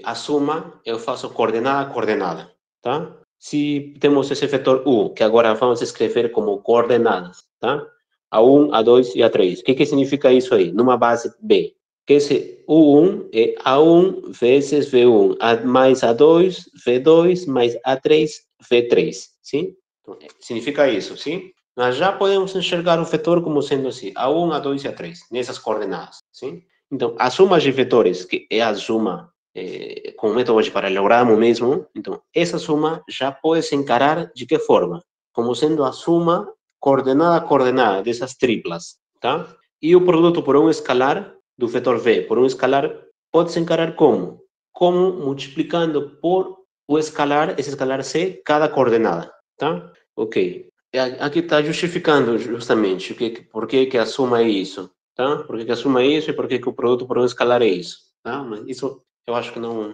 a soma eu faço coordenada a coordenada, tá? Se temos esse vetor U, que agora vamos escrever como coordenadas, tá? A1, A2 e A3. O que significa isso aí? Numa base B. Que esse U1 é A1 vezes V1, mais A2, V2, mais A3, V3, sim? Então, significa isso, sim? Nós já podemos enxergar o vetor como sendo assim, A1, A2 e A3, nessas coordenadas, sim? Então, a soma de vetores, que é a soma com o método de paralelogramo mesmo, então, essa soma já pode se encarar de que forma? Como sendo a soma coordenada a coordenada dessas triplas, tá? E o produto por um escalar do vetor V por um escalar pode se encarar como? Como multiplicando por o escalar, esse escalar C, cada coordenada, tá? Ok. Aqui está justificando justamente por que a soma é isso, tá? Por que a soma é isso e por que o produto por um escalar é isso, tá? Mas isso eu acho que não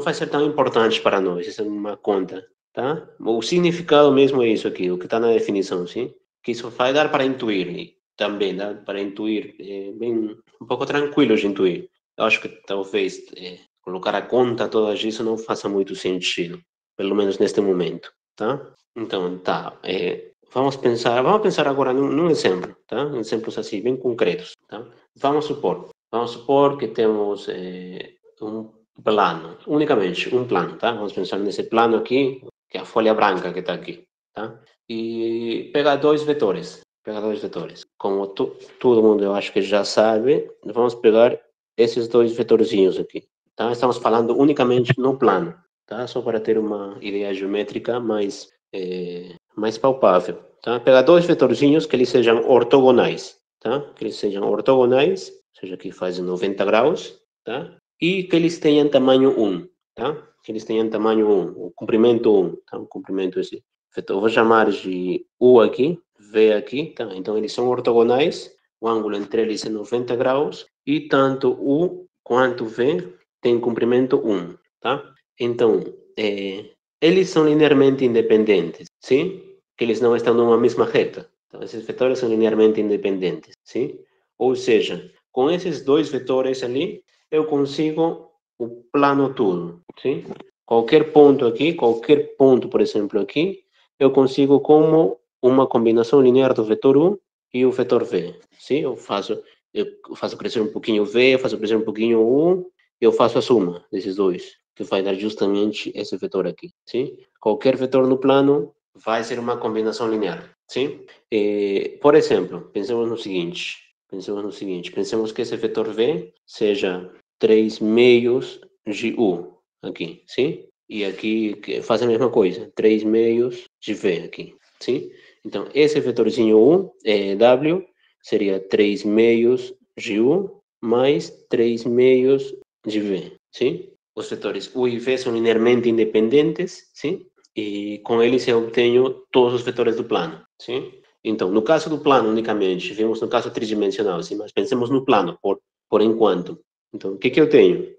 vai ser tão importante para nós, isso é uma conta, tá? O significado mesmo é isso aqui, o que está na definição, sim? Que isso vai dar para intuir também, dá para intuir, bem, um pouco tranquilo de intuir. Eu acho que talvez colocar a conta toda isso não faça muito sentido, pelo menos neste momento, tá? Então, tá, vamos pensar agora num exemplo, tá? Exemplos assim, bem concretos, tá? Vamos supor que temos um plano, unicamente um plano, tá? Vamos pensar nesse plano aqui, que é a folha branca que está aqui, tá? E pegar dois vetores, como todo mundo eu acho que já sabe, vamos pegar esses dois vetorzinhos aqui, tá? Estamos falando unicamente no plano, tá? Só para ter uma ideia geométrica mais palpável, tá? Pegar dois vetorzinhos que eles sejam ortogonais, tá? Que eles sejam ortogonais, ou seja, que fazem 90 graus, tá? E que eles tenham tamanho 1, tá? Que eles tenham tamanho 1, o comprimento 1, tá? O comprimento esse. Eu vou chamar de U aqui, V aqui, tá? Então eles são ortogonais, o ângulo entre eles é 90 graus e tanto U quanto V tem comprimento 1, tá? Então, eles são linearmente independentes, sim? Que eles não estão numa mesma reta. Então, esses vetores são linearmente independentes, sim? Ou seja, com esses dois vetores ali, eu consigo o plano todo, sim? Qualquer ponto aqui, qualquer ponto, por exemplo, aqui, eu consigo como uma combinação linear do vetor U e o vetor V, sim? Eu faço crescer um pouquinho o V, eu faço crescer um pouquinho o U, eu faço a soma desses dois, que vai dar justamente esse vetor aqui, sim? Qualquer vetor no plano vai ser uma combinação linear. sim? Por exemplo, pensemos no seguinte, pensemos que esse vetor V seja 3 meios de U, aqui, sim? E aqui faz a mesma coisa, 3 meios de V aqui, sim? Então, esse vetorzinho U, W, seria 3 meios de U mais 3 meios de V, sim? Os vetores U e V são linearmente independentes, sim? E com eles eu obtenho todos os vetores do plano, sim? Então, no caso do plano unicamente, vemos no caso tridimensional, sim? Mas pensemos no plano, por enquanto. Então, o que eu tenho?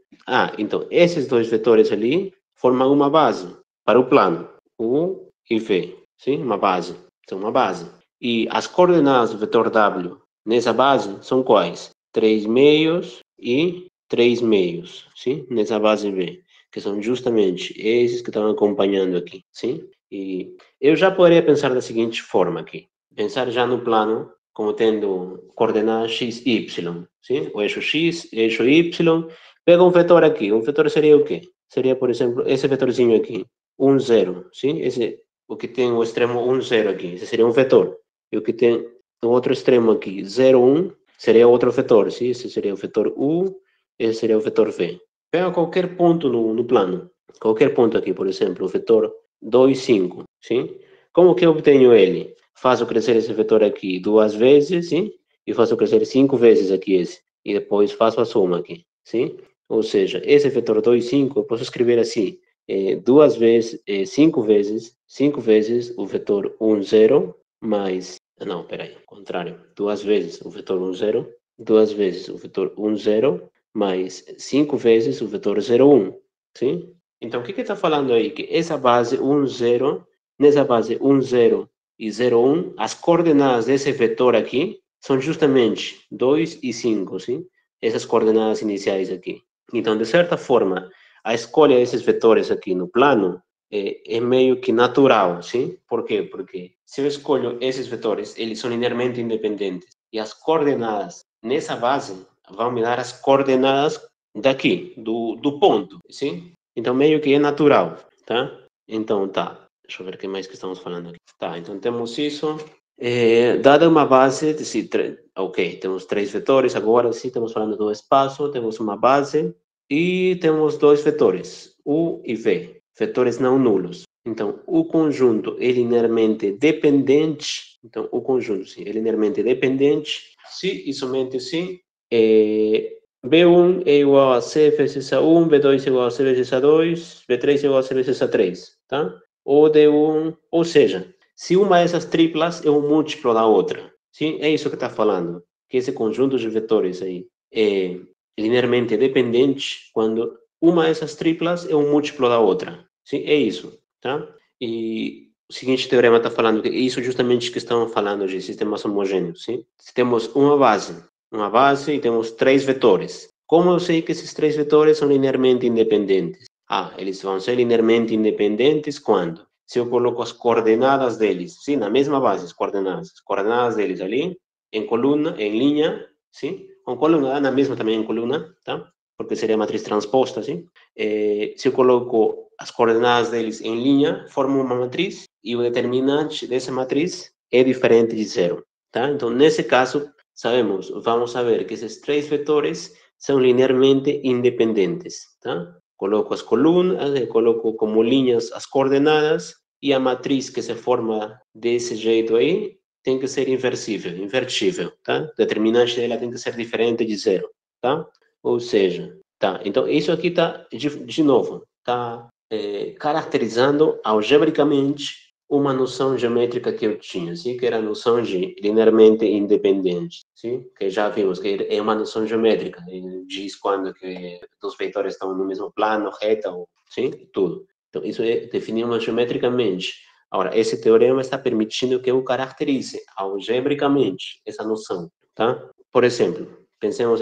Então, esses dois vetores ali formam uma base para o plano, U e V, sim? Uma base, são uma base. E as coordenadas do vetor W nessa base são quais? 3 meios e 3 meios, sim? Nessa base V, que são justamente esses que estão acompanhando aqui, sim? E eu já poderia pensar da seguinte forma aqui, pensar já no plano como tendo coordenadas x, y, sim? O eixo x, eixo y, pega um vetor aqui, o vetor seria o quê? Seria, por exemplo, esse vetorzinho aqui, 1, 0, sim? Esse, o que tem o extremo 1, 0 aqui, esse seria um vetor. E o que tem o outro extremo aqui, 0, 1, seria outro vetor, sim? Esse seria o vetor U, esse seria o vetor V. Pega qualquer ponto no plano, qualquer ponto aqui, por exemplo, o vetor 2, 5, sim? Como que eu obtenho ele? Faço crescer esse vetor aqui 2 vezes, sim? E faço crescer 5 vezes aqui esse. E depois faço a soma aqui, sim? Ou seja, esse vetor 2, 5, eu posso escrever assim, 2 vezes, 5 vezes o vetor 1, 0, mais, não, peraí, contrário, 2 vezes o vetor 1, 0, 2 vezes o vetor 1, 0, mais 5 vezes o vetor 0, 1, sim? Então, o que está falando aí? Que essa base 1, 0, nessa base 1, 0 e 0, 1, as coordenadas desse vetor aqui são justamente 2 e 5, sim? Essas coordenadas iniciais aqui. Então, de certa forma, a escolha desses vetores aqui no plano é meio que natural, sim? Por quê? Porque se eu escolho esses vetores, eles são linearmente independentes. E as coordenadas nessa base vão me dar as coordenadas daqui, do ponto, sim? Então, meio que é natural, tá? Então, tá. Deixa eu ver o que mais que estamos falando aqui. Tá, então temos isso. Dada uma base, ok, temos 3 vetores, agora sim estamos falando do espaço, temos uma base e temos 2 vetores, U e V, vetores não nulos. Então, o conjunto é linearmente dependente, então o conjunto sim, é linearmente dependente, se e somente se B1 é igual a C vezes A1, B2 é igual a C vezes A2, B3 é igual a C vezes A3, tá? Ou D1, ou seja, se uma dessas triplas é um múltiplo da outra, sim? É isso que está falando, que esse conjunto de vetores aí é linearmente dependente quando uma dessas triplas é um múltiplo da outra, sim? É isso, tá? E o seguinte teorema está falando que é isso justamente que estamos falando de sistemas homogêneos, sim? Se temos uma base e temos 3 vetores. Como eu sei que esses 3 vetores são linearmente independentes? Eles vão ser linearmente independentes quando? Se eu coloco as coordenadas deles, sim, na mesma base, as coordenadas deles ali, em coluna, em linha, sim, com coluna, na mesma também em coluna, tá? Porque seria a matriz transposta, sim. Se eu coloco as coordenadas deles em linha, formam uma matriz e o determinante dessa matriz é diferente de zero, tá? Então, nesse caso, vamos saber que esses 3 vetores são linearmente independentes, tá? Coloco as colunas, coloco como linhas as coordenadas e a matriz que se forma desse jeito aí tem que ser invertível, tá? O determinante dela tem que ser diferente de zero, tá? Ou seja, tá? Então, isso aqui tá, de novo, tá caracterizando algebricamente uma noção geométrica que eu tinha, sim, que era a noção de linearmente independente, sim, que já vimos que é uma noção geométrica, diz quando que os vetores estão no mesmo plano, reta, sim, tudo. Então, isso definimos geometricamente. Agora, esse teorema está permitindo que eu caracterize algebricamente essa noção, tá? Por exemplo, pensemos,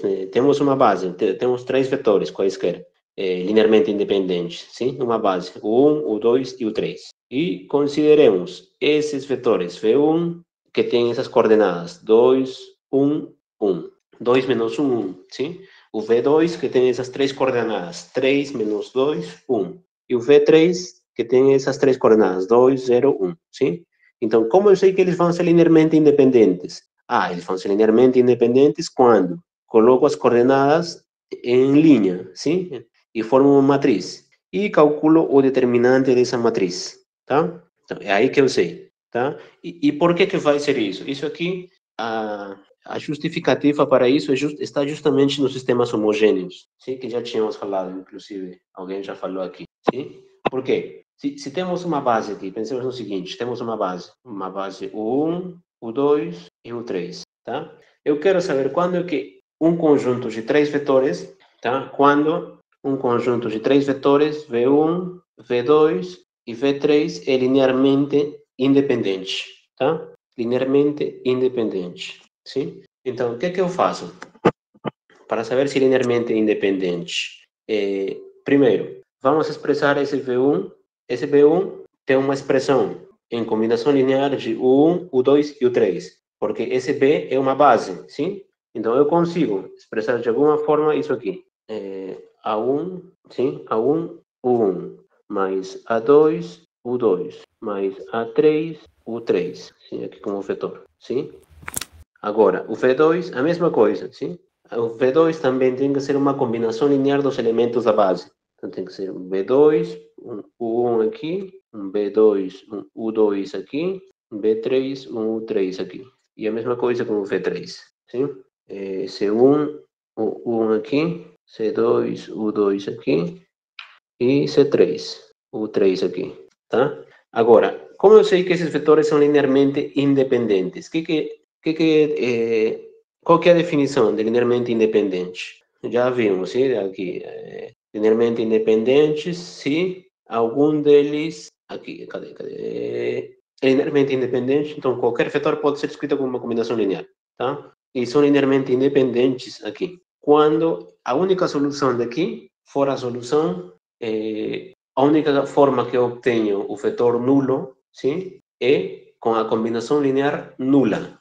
né? Temos uma base, temos 3 vetores quaisquer, linearmente independentes, sim? Uma base, o 1, o 2 e o 3. E consideremos esses vetores V1 que têm essas coordenadas 2, 1, 1. 2 menos 1, 1, sim? O V2 que tem essas 3 coordenadas 3 menos 2, 1. E o V3 que tem essas 3 coordenadas 2, 0, 1, sim? Então, como eu sei que eles vão ser linearmente independentes? Ah, eles vão ser linearmente independentes quando coloco as coordenadas em linha, sim? E formo uma matriz. E calculo o determinante dessa matriz, tá? Então, é aí que eu sei, tá? E por que vai ser isso? Isso aqui, a justificativa para isso está justamente nos sistemas homogêneos, sim? Que já tínhamos falado, inclusive, alguém já falou aqui, sim? Por quê? Se temos uma base aqui, pensemos no seguinte, temos uma base U1, U2 e U3, tá? Eu quero saber quando é que um conjunto de três vetores, tá? Quando um conjunto de três vetores, V1, V2 e V3 é linearmente independente, tá? Linearmente independente, sim? Então, o que é que eu faço para saber se linearmente é independente? Primeiro, vamos expressar esse V1. Esse V1 tem uma expressão em combinação linear de U1, U2 e U3, porque esse B é uma base, sim? Então, eu consigo expressar de alguma forma isso aqui. A1, sim? A1, U1, mais A2, U2, mais A3, U3, sim? Aqui como vetor, sim? Agora, o V2, a mesma coisa, sim? O V2 também tem que ser uma combinação linear dos elementos da base. Então, tem que ser um V2, um U1 aqui, um V2, um U2 aqui, um V3, um U3 aqui. E a mesma coisa com o V3, sim? C1, U1 aqui, C2, U2 aqui e C3, U3 aqui, tá? Agora, como eu sei que esses vetores são linearmente independentes? Qual que é a definição de linearmente independente? Já vimos, sim, aqui, linearmente independentes se algum deles, aqui, cadê? É linearmente independente, então qualquer vetor pode ser escrito como uma combinação linear, tá? E são linearmente independentes aqui. Quando a única solução daqui for a solução, a única forma que eu obtenho o vetor nulo, sim, é com a combinação linear nula,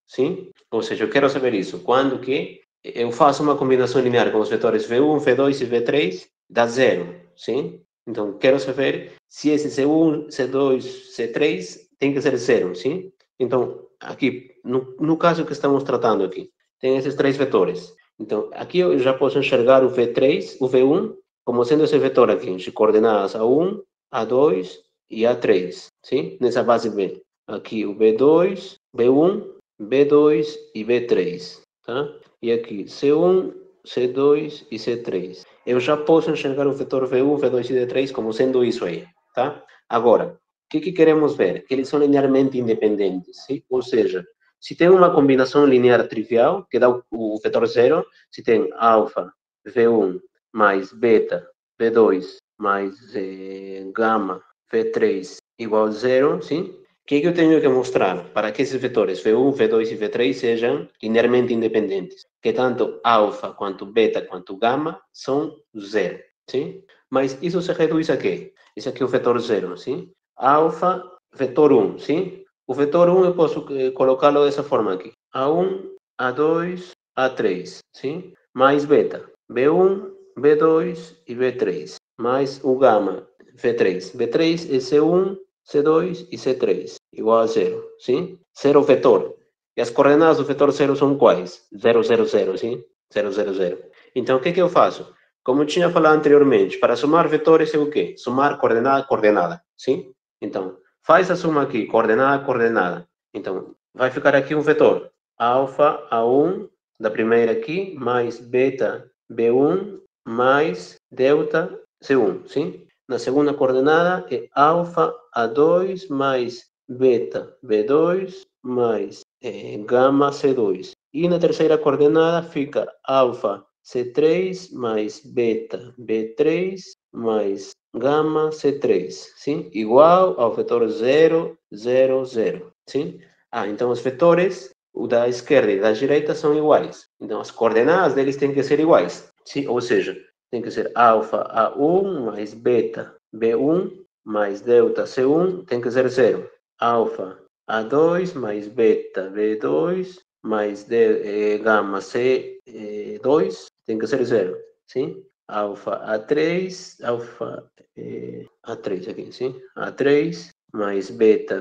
sim? Ou seja, eu quero saber isso. Quando que eu faço uma combinação linear com os vetores V1, V2 e V3, dá zero, sim? Então, quero saber se esse C1, C2, C3 tem que ser zero, sim? Então, aqui, no caso que estamos tratando aqui, tem esses três vetores. Então, aqui eu já posso enxergar o V3, o V1, como sendo esse vetor aqui, de coordenadas A1, A2 e A3, sim? Nessa base B. Aqui o B2, B1, B2 e B3, tá? E aqui C1, C2 e C3. Eu já posso enxergar o vetor V1, V2 e V3 como sendo isso aí, tá? Agora, o que queremos ver? Que eles são linearmente independentes, sim? Ou seja, se tem uma combinação linear trivial, que dá o vetor zero, se tem alfa, V1, mais beta, V2, mais gama, V3, igual a zero, sim? O que eu tenho que mostrar para que esses vetores V1, V2 e V3 sejam linearmente independentes? Que tanto alfa, quanto beta, quanto gama são zero, sim? Mas isso se reduz a quê? Esse aqui é o vetor zero, sim? Alfa, vetor 1, sim? O vetor 1 eu posso colocá-lo dessa forma aqui. A1, A2, A3, sim? Mais beta, B1, B2 e B3. Mais o gama, V3. V3 é C1, C2 e C3, igual a zero, sim? Zero vetor. E as coordenadas do vetor zero são quais? 0, 0, 0, sim? 0, 0, 0. Então, o que eu faço? Como eu tinha falado anteriormente, para somar vetores é o quê? Somar coordenada, coordenada, sim? Então, faz a soma aqui, coordenada, coordenada. Então, vai ficar aqui um vetor. Alfa A1, da primeira aqui, mais beta B1, mais delta C1, sim? Na segunda coordenada é alfa A2 mais beta B2 mais gama C2. E na terceira coordenada fica alfa C3 mais beta B3 mais gama C3, sim? Igual ao vetor 0, 0, 0, sim? Então os vetores, o da esquerda e da direita, são iguais. Então as coordenadas deles têm que ser iguais, sim? Ou seja, tem que ser alfa A1 mais beta B1 mais delta C1 tem que ser zero. Alfa A2 mais beta B2 mais gama C2 tem que ser zero, sim? Alfa A3, alfa A3 aqui, sim? A3 mais beta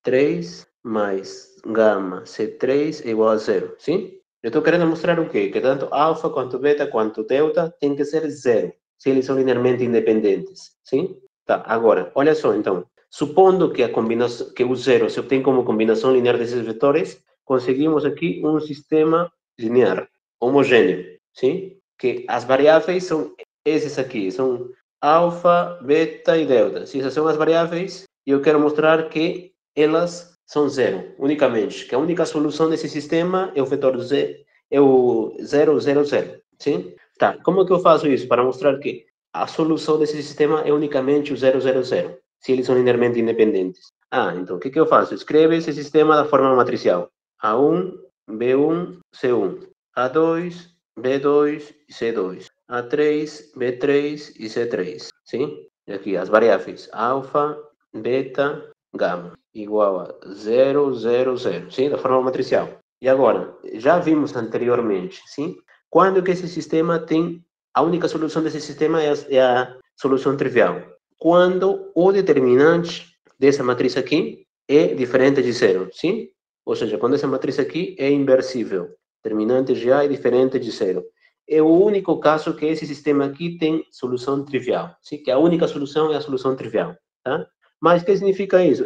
3 mais gama C3 é igual a 0, sim? Eu estou querendo mostrar o quê? Que tanto alfa, quanto beta, quanto delta tem que ser 0, se eles são linearmente independentes, sim? Tá, agora, olha só, então, supondo que a combinação, que o 0 se obtém como combinação linear desses vetores, conseguimos aqui um sistema linear, homogêneo, sim? Que as variáveis são esses aqui, são alfa, beta e delta. Se essas são as variáveis, eu quero mostrar que elas são zero, unicamente. Que a única solução desse sistema é o vetor z, é o 0, 0, 0. Sim? Tá, como é que eu faço isso? Para mostrar que a solução desse sistema é unicamente o 0, 0, 0, se eles são linearmente independentes. Ah, então o que eu faço? Escreve esse sistema da forma matricial. A1, B1, C1. A2, B2 e C2. A3, B3 e C3. Sim? E aqui as variáveis alfa, beta, gama, igual a 0, 0, 0, sim? Da forma matricial. E agora, já vimos anteriormente, sim? Quando que esse sistema tem, a única solução desse sistema é a solução trivial. Quando o determinante dessa matriz aqui é diferente de zero, sim? Ou seja, quando essa matriz aqui é inversível, determinante de A é diferente de zero. É o único caso que esse sistema aqui tem solução trivial, sim? Que a única solução é a solução trivial, tá? Mas o que significa isso?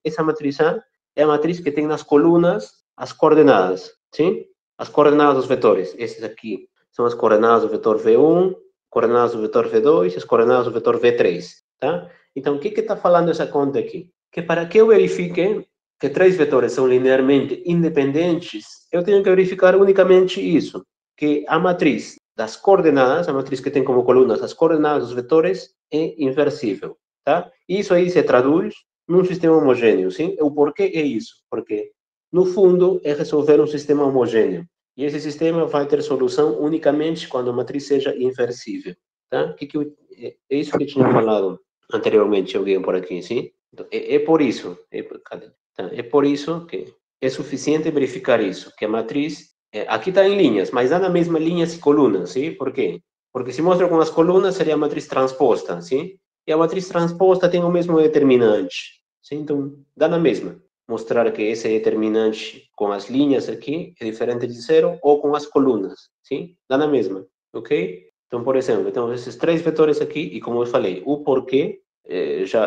Essa matriz A é a matriz que tem nas colunas as coordenadas, sim? As coordenadas dos vetores. Esses aqui são as coordenadas do vetor V1, coordenadas do vetor V2 e as coordenadas do vetor V3, tá? Então, o que está falando essa conta aqui? Que para que eu verifique que três vetores são linearmente independentes, eu tenho que verificar unicamente isso, que a matriz das coordenadas, a matriz que tem como colunas as coordenadas dos vetores, é inversível, tá? Isso aí se traduz num sistema homogêneo, sim? O porquê é isso? Porque, no fundo, é resolver um sistema homogêneo. E esse sistema vai ter solução unicamente quando a matriz seja inversível, tá? É isso que eu tinha falado anteriormente, alguém por aqui, sim? Então, é por isso, é por isso que é suficiente verificar isso, que a matriz, aqui está em linhas, mas dá na mesma linhas e colunas, sim? Por quê? Porque se mostra com as colunas, seria a matriz transposta, sim? E a matriz transposta tem o mesmo determinante, sim? Então, dá na mesma. Mostrar que esse determinante com as linhas aqui é diferente de zero ou com as colunas, sim? Dá na mesma, ok? Então, por exemplo, temos esses três vetores aqui e, como eu falei, o porquê,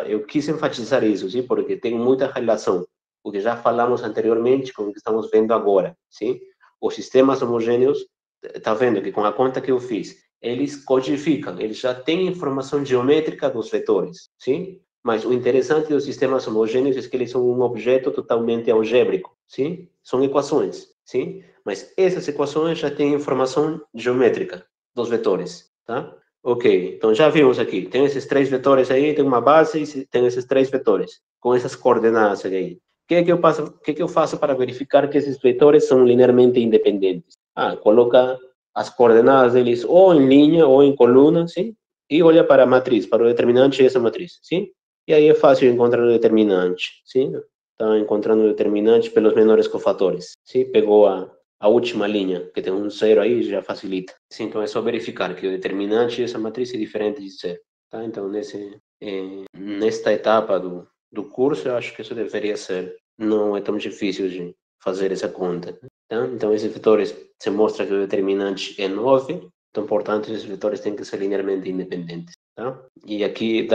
eu quis enfatizar isso, sim? Porque tem muita relação, o que já falamos anteriormente com o que estamos vendo agora, sim? Os sistemas homogêneos, está vendo que com a conta que eu fiz, eles codificam, eles já têm informação geométrica dos vetores, sim? Mas o interessante dos sistemas homogêneos é que eles são um objeto totalmente algébrico, sim? São equações, sim? Mas essas equações já têm informação geométrica dos vetores, tá? Ok, então já vimos aqui, tem esses três vetores aí, tem uma base e tem esses três vetores, com essas coordenadas aí. O que eu faço para verificar que esses vetores são linearmente independentes? Ah, coloca as coordenadas deles ou em linha ou em coluna, sim? E olha para a matriz, para o determinante dessa matriz, sim? E aí é fácil encontrar o determinante, sim? Está encontrando o determinante pelos menores cofatores, sim? Pegou a última linha, que tem um zero aí, já facilita. Sim, então é só verificar que o determinante dessa matriz é diferente de zero, tá? Então, nesta etapa do curso, eu acho que isso deveria ser. Não é tão difícil de fazer essa conta, tá? Então, esses vetores, se mostra que o determinante é 9, então, portanto, esses vetores têm que ser linearmente independentes, tá? E aqui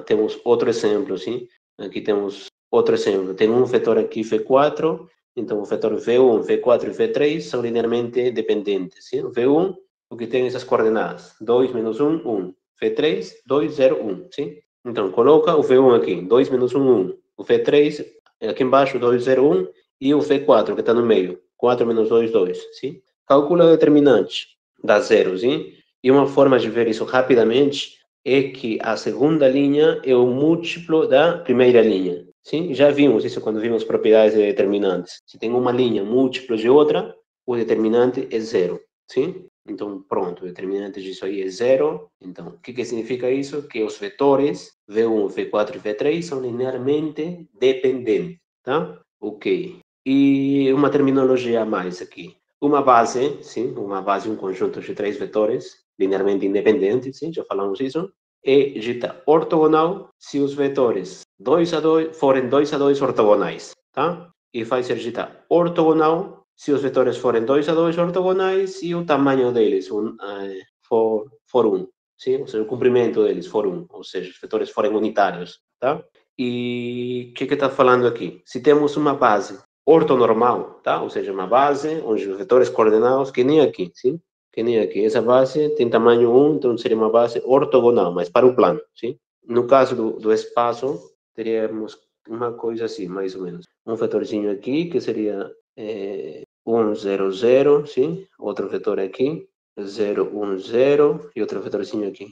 temos outro exemplo, sim? Aqui temos outro exemplo. Tem um vetor aqui, V4, então o vetor V1, V4 e V3 são linearmente dependentes, sim? O V1, o que tem essas coordenadas, 2 menos 1, 1. V3, 2, 0, 1, sim? Então, coloca o V1 aqui, 2 menos 1, 1. O V3, aqui embaixo, 2, 0, 1. E o V4, que está no meio, 4 menos 2, 2, sim? Calcula o determinante, dá 0, sim? E uma forma de ver isso rapidamente é que a segunda linha é o múltiplo da primeira linha, sim? Já vimos isso quando vimos propriedades de determinantes. Se tem uma linha múltiplo de outra, o determinante é 0, sim? Então, pronto, o determinante disso aí é 0. Então, o que significa isso? Que os vetores V1, V4 e V3 são linearmente dependentes, tá? Ok. E uma terminologia a mais aqui. Uma base, sim, uma base, um conjunto de três vetores linearmente independentes, sim, já falamos isso, é dita ortogonal se os vetores forem 2 a 2 ortogonais, tá? E vai ser dita ortogonal se os vetores forem 2 a 2 ortogonais e o tamanho deles for 1, sim? Ou seja, o comprimento deles for 1, ou seja, os vetores forem unitários, tá? E o que está falando aqui? Se temos uma base ortonormal, tá? Ou seja, uma base onde os vetores coordenados, que nem aqui, sim? Que nem aqui. Essa base tem tamanho 1, então seria uma base ortogonal, mas para o plano, sim? No caso do espaço, teríamos uma coisa assim, mais ou menos. Um vetorzinho aqui, que seria 1, 0, 0, sim? Outro vetor aqui, 0, 1, 0, e outro vetorzinho aqui,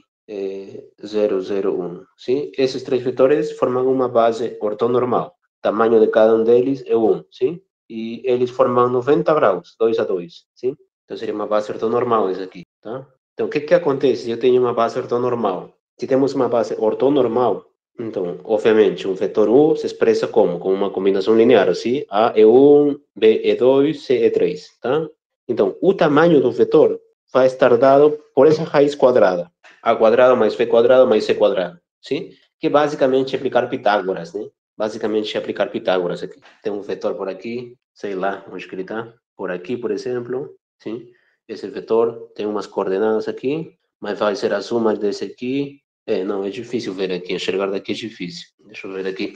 0, 0, 1, sim? Esses três vetores formam uma base ortonormal. O tamanho de cada um deles é 1, sim? E eles formam 90 graus, 2 a 2, sim? Então seria uma base ortonormal esse aqui, tá? Então o que acontece se eu tenho uma base ortonormal? Se temos uma base ortonormal, então, obviamente, um vetor U se expressa como? Com uma combinação linear, assim, A é 1, B é 2, C é 3, tá? Então, o tamanho do vetor vai estar dado por essa raiz quadrada. A quadrado mais B quadrado mais C quadrado, sim? Que basicamente é aplicar Pitágoras, né? Basicamente é aplicar Pitágoras aqui. Tem um vetor por aqui, sei lá onde que ele está. Por aqui, por exemplo, sim? Esse vetor tem umas coordenadas aqui, mas vai ser a soma desse aqui. Não, é difícil ver aqui, enxergar daqui é difícil. Deixa eu ver aqui.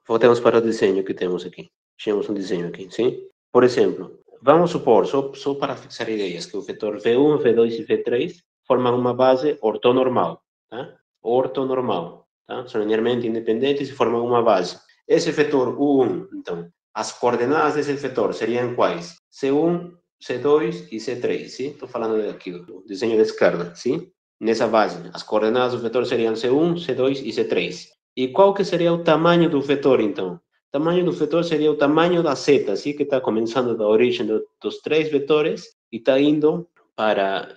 Voltemos para o desenho que temos aqui. Tínhamos um desenho aqui, sim? Por exemplo, vamos supor, só para fixar ideias, que o vetor V1, V2 e V3 formam uma base ortonormal, tá? Ortonormal, tá? São linearmente independentes e formam uma base. Esse vetor U1, então, as coordenadas desse vetor seriam quais? C1, C2 e C3, sim? Estou falando aqui do desenho da esquerda, sim? Nessa base, as coordenadas do vetor seriam C1, C2 e C3. E qual que seria o tamanho do vetor, então? O tamanho do vetor seria o tamanho da seta, assim, que está começando da origem dos três vetores e está indo para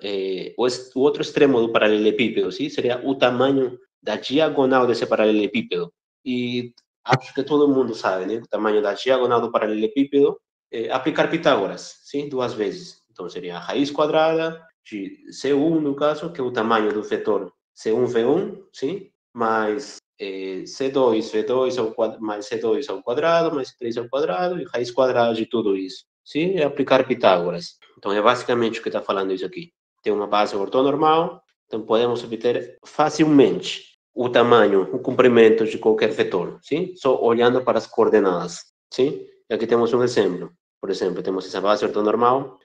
o outro extremo do paralelepípedo, sim? Seria o tamanho da diagonal desse paralelepípedo. E acho que todo mundo sabe, né? O tamanho da diagonal do paralelepípedo é aplicar Pitágoras, sim? Duas vezes. Então, seria a raiz quadrada de C1, no caso, que é o tamanho do vetor C1, V1, sim? Mais C2, V2 ao quadrado, mais C2 ao quadrado, mais C3 ao quadrado, e raiz quadrada de tudo isso. Sim? É aplicar Pitágoras. Então, é basicamente o que está falando isso aqui. Tem uma base ortonormal, então podemos obter facilmente o tamanho, o comprimento de qualquer vetor, sim? Só olhando para as coordenadas, sim? E aqui temos um exemplo. Por exemplo, temos essa base ortonormal,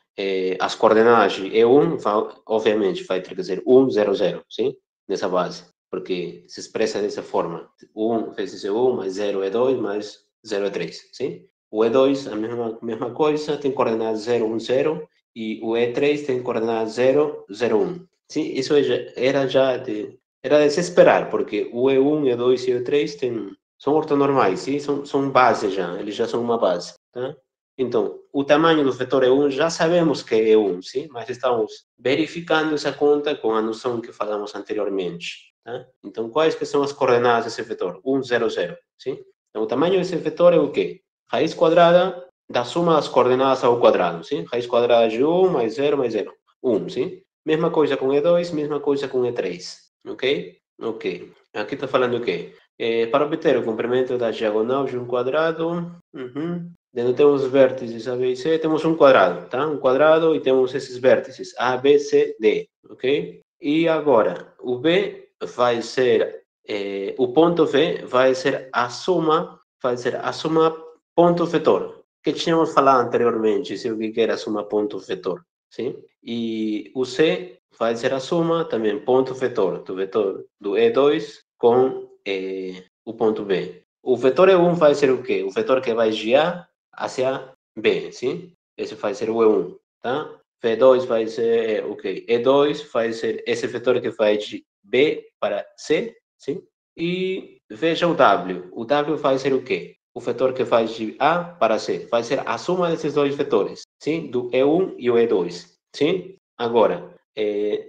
as coordenadas de E1, obviamente, vai ter que ser 1, 0, 0, sim? Nessa base, porque se expressa dessa forma. 1 vezes E1 mais 0 é 2, mais 0 é 3, sim? O E2, a mesma coisa, tem coordenadas 0, 1, 0, e o E3 tem coordenadas 0, 0, 1. Sim, isso era de se esperar, porque o E1, E2 e E3 são ortonormais, sim? São base já, eles já são uma base, tá? Então, o tamanho do vetor E1 já sabemos que é E1, sim? Mas estamos verificando essa conta com a noção que falamos anteriormente, tá? Então, quais que são as coordenadas desse vetor? 1, 0, 0, sim? Então, o tamanho desse vetor é o quê? Raiz quadrada da soma das coordenadas ao quadrado, sim? Raiz quadrada de 1 mais 0 mais 0. 1, sim? Mesma coisa com E2, mesma coisa com E3, ok? Ok. Aqui está falando o quê? Para obter o comprimento da diagonal de um quadrado, onde temos os vértices A, B e C, temos um quadrado, tá? Um quadrado e temos esses vértices A, B, C, D, ok? E agora, o B vai ser, o ponto V vai ser a soma ponto vetor, que tínhamos falado anteriormente, se o que era a soma ponto vetor, sim? E o C vai ser a soma também ponto vetor do E2 com o ponto B. O vetor E1 vai ser o quê? O vetor que vai de A hacia B, sim? Esse vai ser o E1, tá? V2 vai ser o quê? E2 vai ser esse vetor que vai de B para C, sim? E veja o W. O W vai ser o quê? O vetor que vai de A para C. Vai ser a soma desses dois vetores, sim? Do E1 e o E2, sim? Agora,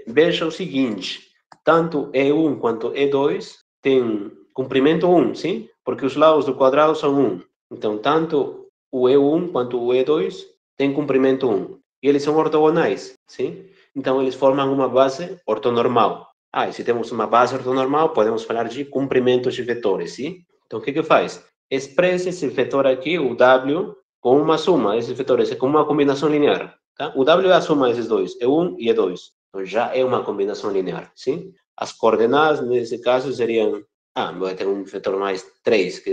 veja o seguinte. Tanto E1 quanto E2 têm comprimento 1, sim? Porque os lados do quadrado são 1. Então, tanto o E1 quanto o E2 têm comprimento 1. E eles são ortogonais, sim? Então, eles formam uma base ortonormal. Ah, e se temos uma base ortonormal, podemos falar de comprimentos de vetores, sim? Então, o que faz? Expressa esse vetor aqui, o W, com uma soma, esses vetores, é como uma combinação linear, tá? O W é a soma desses dois, E1 e E2. Então, já é uma combinação linear, sim? As coordenadas, nesse caso, seriam... Ah, vai ter um vetor mais 3,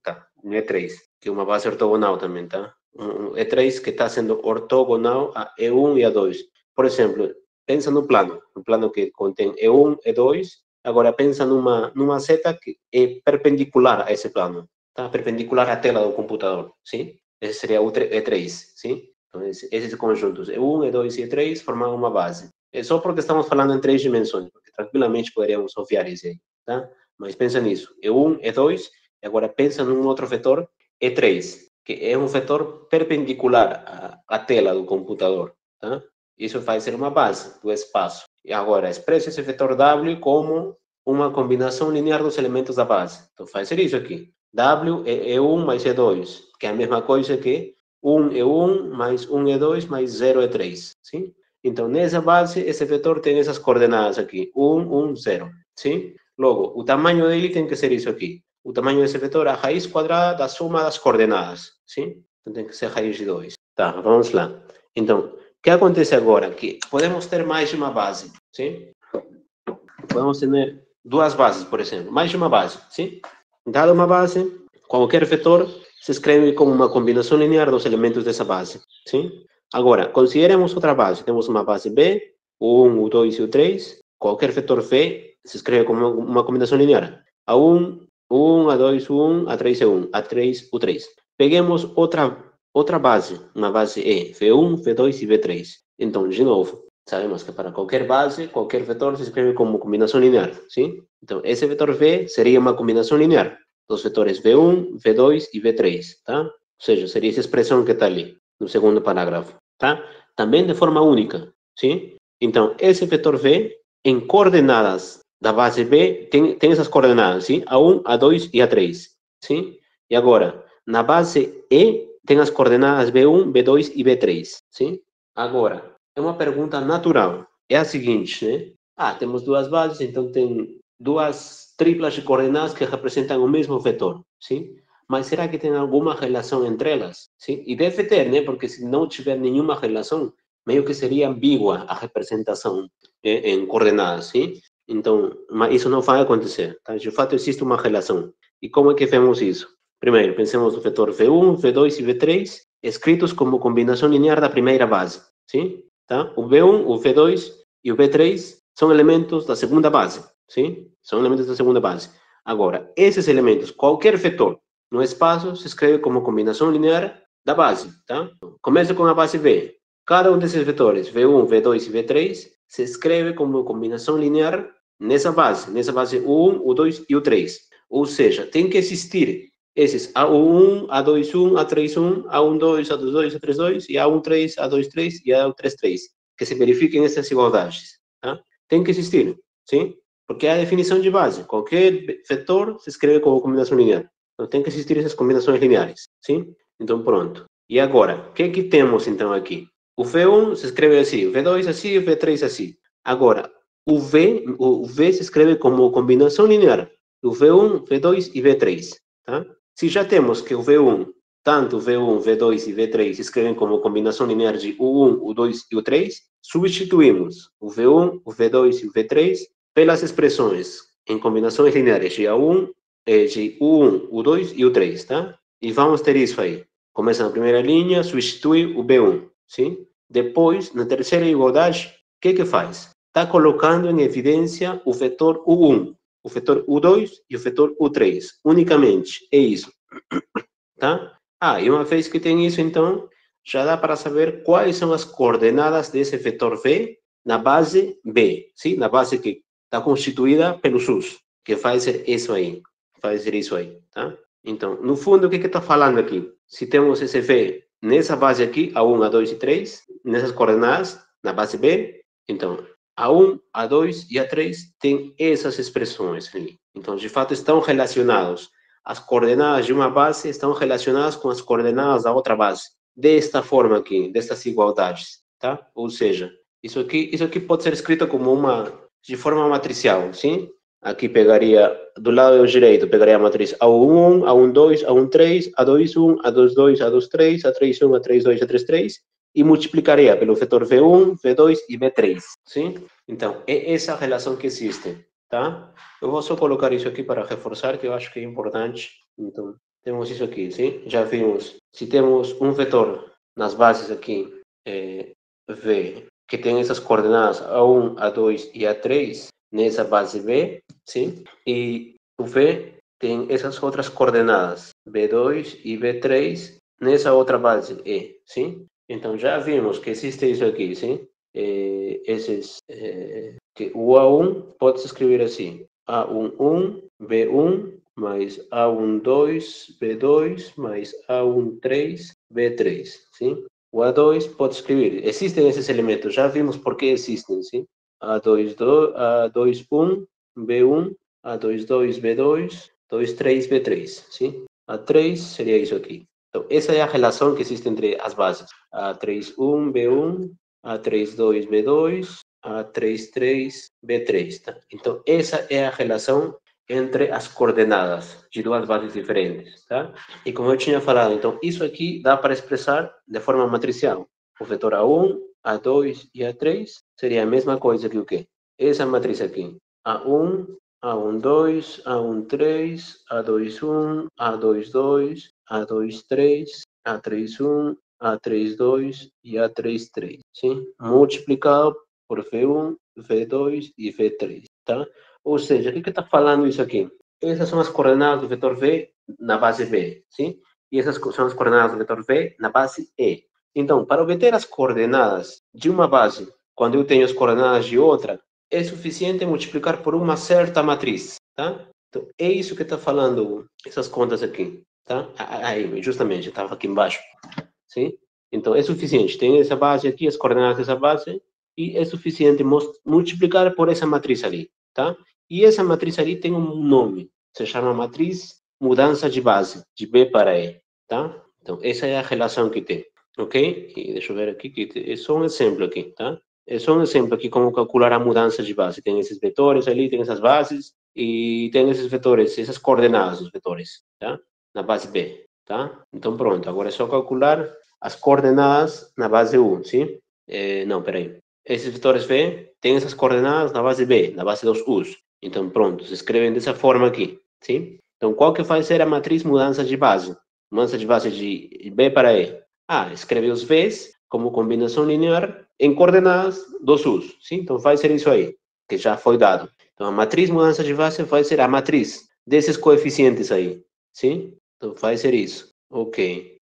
tá, um E3, que é uma base ortogonal também, tá? Um E3 que está sendo ortogonal a E1 e A2. Por exemplo, pensa no plano que contém E1, E2, agora pensa numa seta que é perpendicular a esse plano, tá? Perpendicular à tela do computador, sim? Esse seria o E3, sim? Então, esses conjuntos, E1, E2 e E3, formam uma base. É só porque estamos falando em 3 dimensões, porque tranquilamente poderíamos obviar isso aí, tá? Mas pensa nisso, E1, E2, e agora pensa num outro vetor, E3, que é um vetor perpendicular à tela do computador, tá? Isso vai ser uma base do espaço. E agora, expressa esse vetor W como uma combinação linear dos elementos da base. Então, vai ser isso aqui. W é E1 mais E2, que é a mesma coisa que 1 E1 mais 1 E2 mais 0 E3, sim? Então, nessa base, esse vetor tem essas coordenadas aqui, 1, 1, 0, sim? Logo, o tamanho dele tem que ser isso aqui. O tamanho desse vetor é a raiz quadrada da soma das coordenadas, sim? Então, tem que ser raiz de 2. Tá, vamos lá. Então, o que acontece agora? Que podemos ter mais de uma base, sim? Podemos ter duas bases, por exemplo. Mais de uma base, sim? Dada uma base, qualquer vetor se escreve como uma combinação linear dos elementos dessa base, sim? Agora, consideremos outra base. Temos uma base B, o 1, o 2 e o 3. Qualquer vetor V se escreve como uma combinação linear. A1, o 1, A2, o 1, A3, E1, A3, o 3. Peguemos outra base, uma base E, V1, V2 e V3. Então, de novo, sabemos que para qualquer base, qualquer vetor se escreve como combinação linear, sim? Então, esse vetor V seria uma combinação linear dos vetores V1, V2 e V3, tá? Ou seja, seria essa expressão que está ali, no segundo parágrafo, tá? Também de forma única, sim? Então, esse vetor V, em coordenadas da base B, tem essas coordenadas, sim? A1, A2 e A3, sim? E agora, na base E, tem as coordenadas B1, B2 e B3, sim? Agora, é uma pergunta natural. É a seguinte, né? Ah, temos duas bases, então tem duas triplas de coordenadas que representam o mesmo vetor, sim? Mas será que tem alguma relação entre elas? Sim? E deve ter, né? Porque se não tiver nenhuma relação, meio que seria ambígua a representação em coordenadas, sim? Então, mas isso não vai acontecer, tá? De fato, existe uma relação. E como é que vemos isso? Primeiro, pensemos no vetor V1, V2 e V3, escritos como combinação linear da primeira base, sim? Tá? O V1, o V2 e o V3 são elementos da segunda base, sim? São elementos da segunda base. Agora, esses elementos, qualquer vetor no espaço se escreve como combinação linear da base, tá? Começa com a base V. Cada um desses vetores, V1, V2 e V3, se escreve como combinação linear nessa base o 1, o 2 e o 3. Ou seja, tem que existir esses A1, A21, A31, A12, A22, A32 e A13, A23 e A33, que se verifiquem essas igualdades, tá? Tem que existir, sim? Porque é a definição de base. Qualquer vetor se escreve como combinação linear. Então, tem que existir essas combinações lineares, sim? Então, pronto. E agora, o que temos, então, aqui? O V1 se escreve assim, o V2 assim, o V3 assim. Agora, o V se escreve como combinação linear do V1, V2 e V3, tá? Se já temos que o V1, tanto o V1, V2 e V3 se escrevem como combinação linear de U1, U2 e U3, substituímos o V1, o V2 e o V3 pelas expressões em combinações lineares de A1, de U1, U2 e U3, tá? E vamos ter isso aí. Começa na primeira linha, substitui o B1, sim? Depois, na terceira igualdade, o que faz? Está colocando em evidência o vetor U1, o vetor U2 e o vetor U3, unicamente. É isso, tá? Ah, e uma vez que tem isso, então, já dá para saber quais são as coordenadas desse vetor V na base B, sim? Na base que está constituída pelo SUS, que vai ser isso aí, vai ser isso aí, tá? Então, no fundo, o que está falando aqui? Se temos esse V nessa base aqui, A1, A2 e 3, nessas coordenadas, na base B, então, A1, A2 e A3 têm essas expressões ali. Então, de fato, estão relacionados. As coordenadas de uma base estão relacionadas com as coordenadas da outra base. Desta forma aqui, destas igualdades, tá? Ou seja, isso aqui pode ser escrito como de forma matricial, sim? Aqui pegaria, do lado direito, pegaria a matriz A11, A12, A13, A21, A22, A23, A31, A32, A33 e multiplicaria pelo vetor V1, V2 e V3, sim? Então, é essa relação que existe, tá? Eu vou só colocar isso aqui para reforçar, que eu acho que é importante. Então, temos isso aqui, sim? Já vimos, se temos um vetor nas bases aqui, V, que tem essas coordenadas A1, A2 e A3, nessa base B, sim? E o V tem essas outras coordenadas, B2 e B3, nessa outra base E, sim? Então, já vimos que existe isso aqui, sim? Que o A1 pode se escrever assim, A11, B1, mais A12, B2, mais A13, B3, sim? O A2 pode escrever, existem esses elementos, já vimos por que existem, sim? A22, A21, B1, A22, B2, 23, B3, sim? A3 seria isso aqui. Então, essa é a relação que existe entre as bases. A31, B1, A32, B2, A33, B3, tá? Então, essa é a relação entre as coordenadas de duas bases diferentes, tá? E como eu tinha falado, então, isso aqui dá para expressar de forma matricial. O vetor A1, A2 e A3 seria a mesma coisa que o quê? Essa matriz aqui. A1, A12, A13, A21, A22, A23, A31, A32 e A33, sim? Multiplicado por V1, V2 e V3, tá? Ou seja, o que está falando isso aqui? Essas são as coordenadas do vetor V na base B, sim? E essas são as coordenadas do vetor V na base E. Então, para obter as coordenadas de uma base, quando eu tenho as coordenadas de outra, é suficiente multiplicar por uma certa matriz, tá? Então, é isso que está falando essas contas aqui, tá? Aí, justamente, estava aqui embaixo, sim? Então, é suficiente. Tem essa base aqui, as coordenadas dessa base, e é suficiente multiplicar por essa matriz ali, tá? E essa matriz ali tem um nome, se chama matriz mudança de base, de B para E, tá? Então, essa é a relação que tem, ok? E deixa eu ver aqui, que é só um exemplo aqui, tá? É só um exemplo aqui como calcular a mudança de base. Tem esses vetores ali, tem essas bases, e tem esses vetores, essas coordenadas dos vetores, tá? Na base B, tá? Então, pronto, agora é só calcular as coordenadas na base 1, sim? Não, peraí. Esses vetores V têm essas coordenadas na base B, na base dos U's. Então, pronto, se escrevem dessa forma aqui, sim? Então, qual que vai ser a matriz mudança de base? Mudança de base de B para E. Escreve os V's como combinação linear em coordenadas dos U's, sim? Então, vai ser isso aí, que já foi dado. Então, a matriz mudança de base vai ser a matriz desses coeficientes aí, sim? Então, vai ser isso. Ok.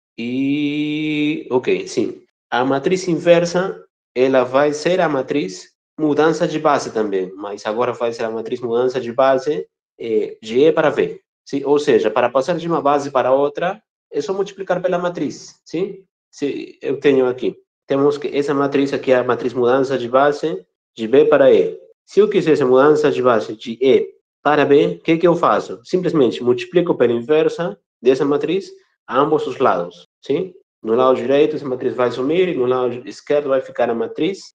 Ok, sim. A matriz inversa, ela vai ser a matriz mudança de base também, mas agora vai ser a matriz mudança de base de E para V. Sim? Ou seja, para passar de uma base para outra, é só multiplicar pela matriz, sim? Se eu tenho aqui, temos que essa matriz aqui é a matriz mudança de base de B para E. Se eu quisesse mudança de base de E para B, o que eu faço? Simplesmente multiplico pela inversa dessa matriz a ambos os lados, sim? No lado direito, essa matriz vai sumir, e no lado esquerdo vai ficar a matriz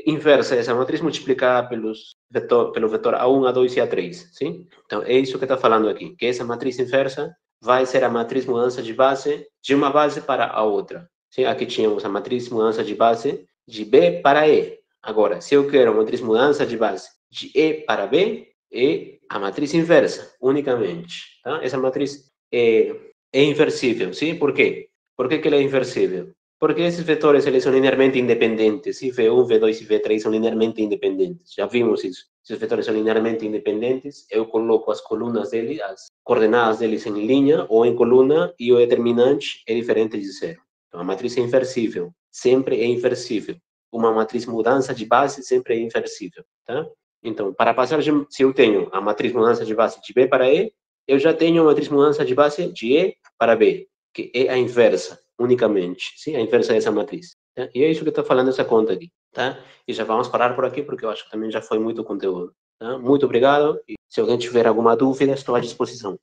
inversa, essa matriz multiplicada pelo vetor A1, A2 e A3, sim? Então, é isso que está falando aqui, que essa matriz inversa vai ser a matriz mudança de base de uma base para a outra. Sim? Aqui tínhamos a matriz mudança de base de B para E. Agora, se eu quero a matriz mudança de base de E para B, é a matriz inversa, unicamente. Tá? Essa matriz é inversível, sim? Por quê? Por que ela é inversível? Porque esses vetores eles são linearmente independentes. Se V1, V2 e V3 são linearmente independentes. Já vimos isso. Se os vetores são linearmente independentes, eu coloco as colunas deles, as coordenadas deles em linha ou em coluna e o determinante é diferente de zero. Então, a matriz é inversível. Sempre é inversível. Uma matriz mudança de base sempre é inversível. Tá? Então, para passar, se eu tenho a matriz mudança de base de B para E, eu já tenho a matriz mudança de base de E para B, que é a inversa, unicamente. Sim? A inversa dessa matriz. Tá? E é isso que está falando essa conta aqui. Tá? E já vamos parar por aqui, porque eu acho que também já foi muito conteúdo. Tá? Muito obrigado. E se alguém tiver alguma dúvida, estou à disposição.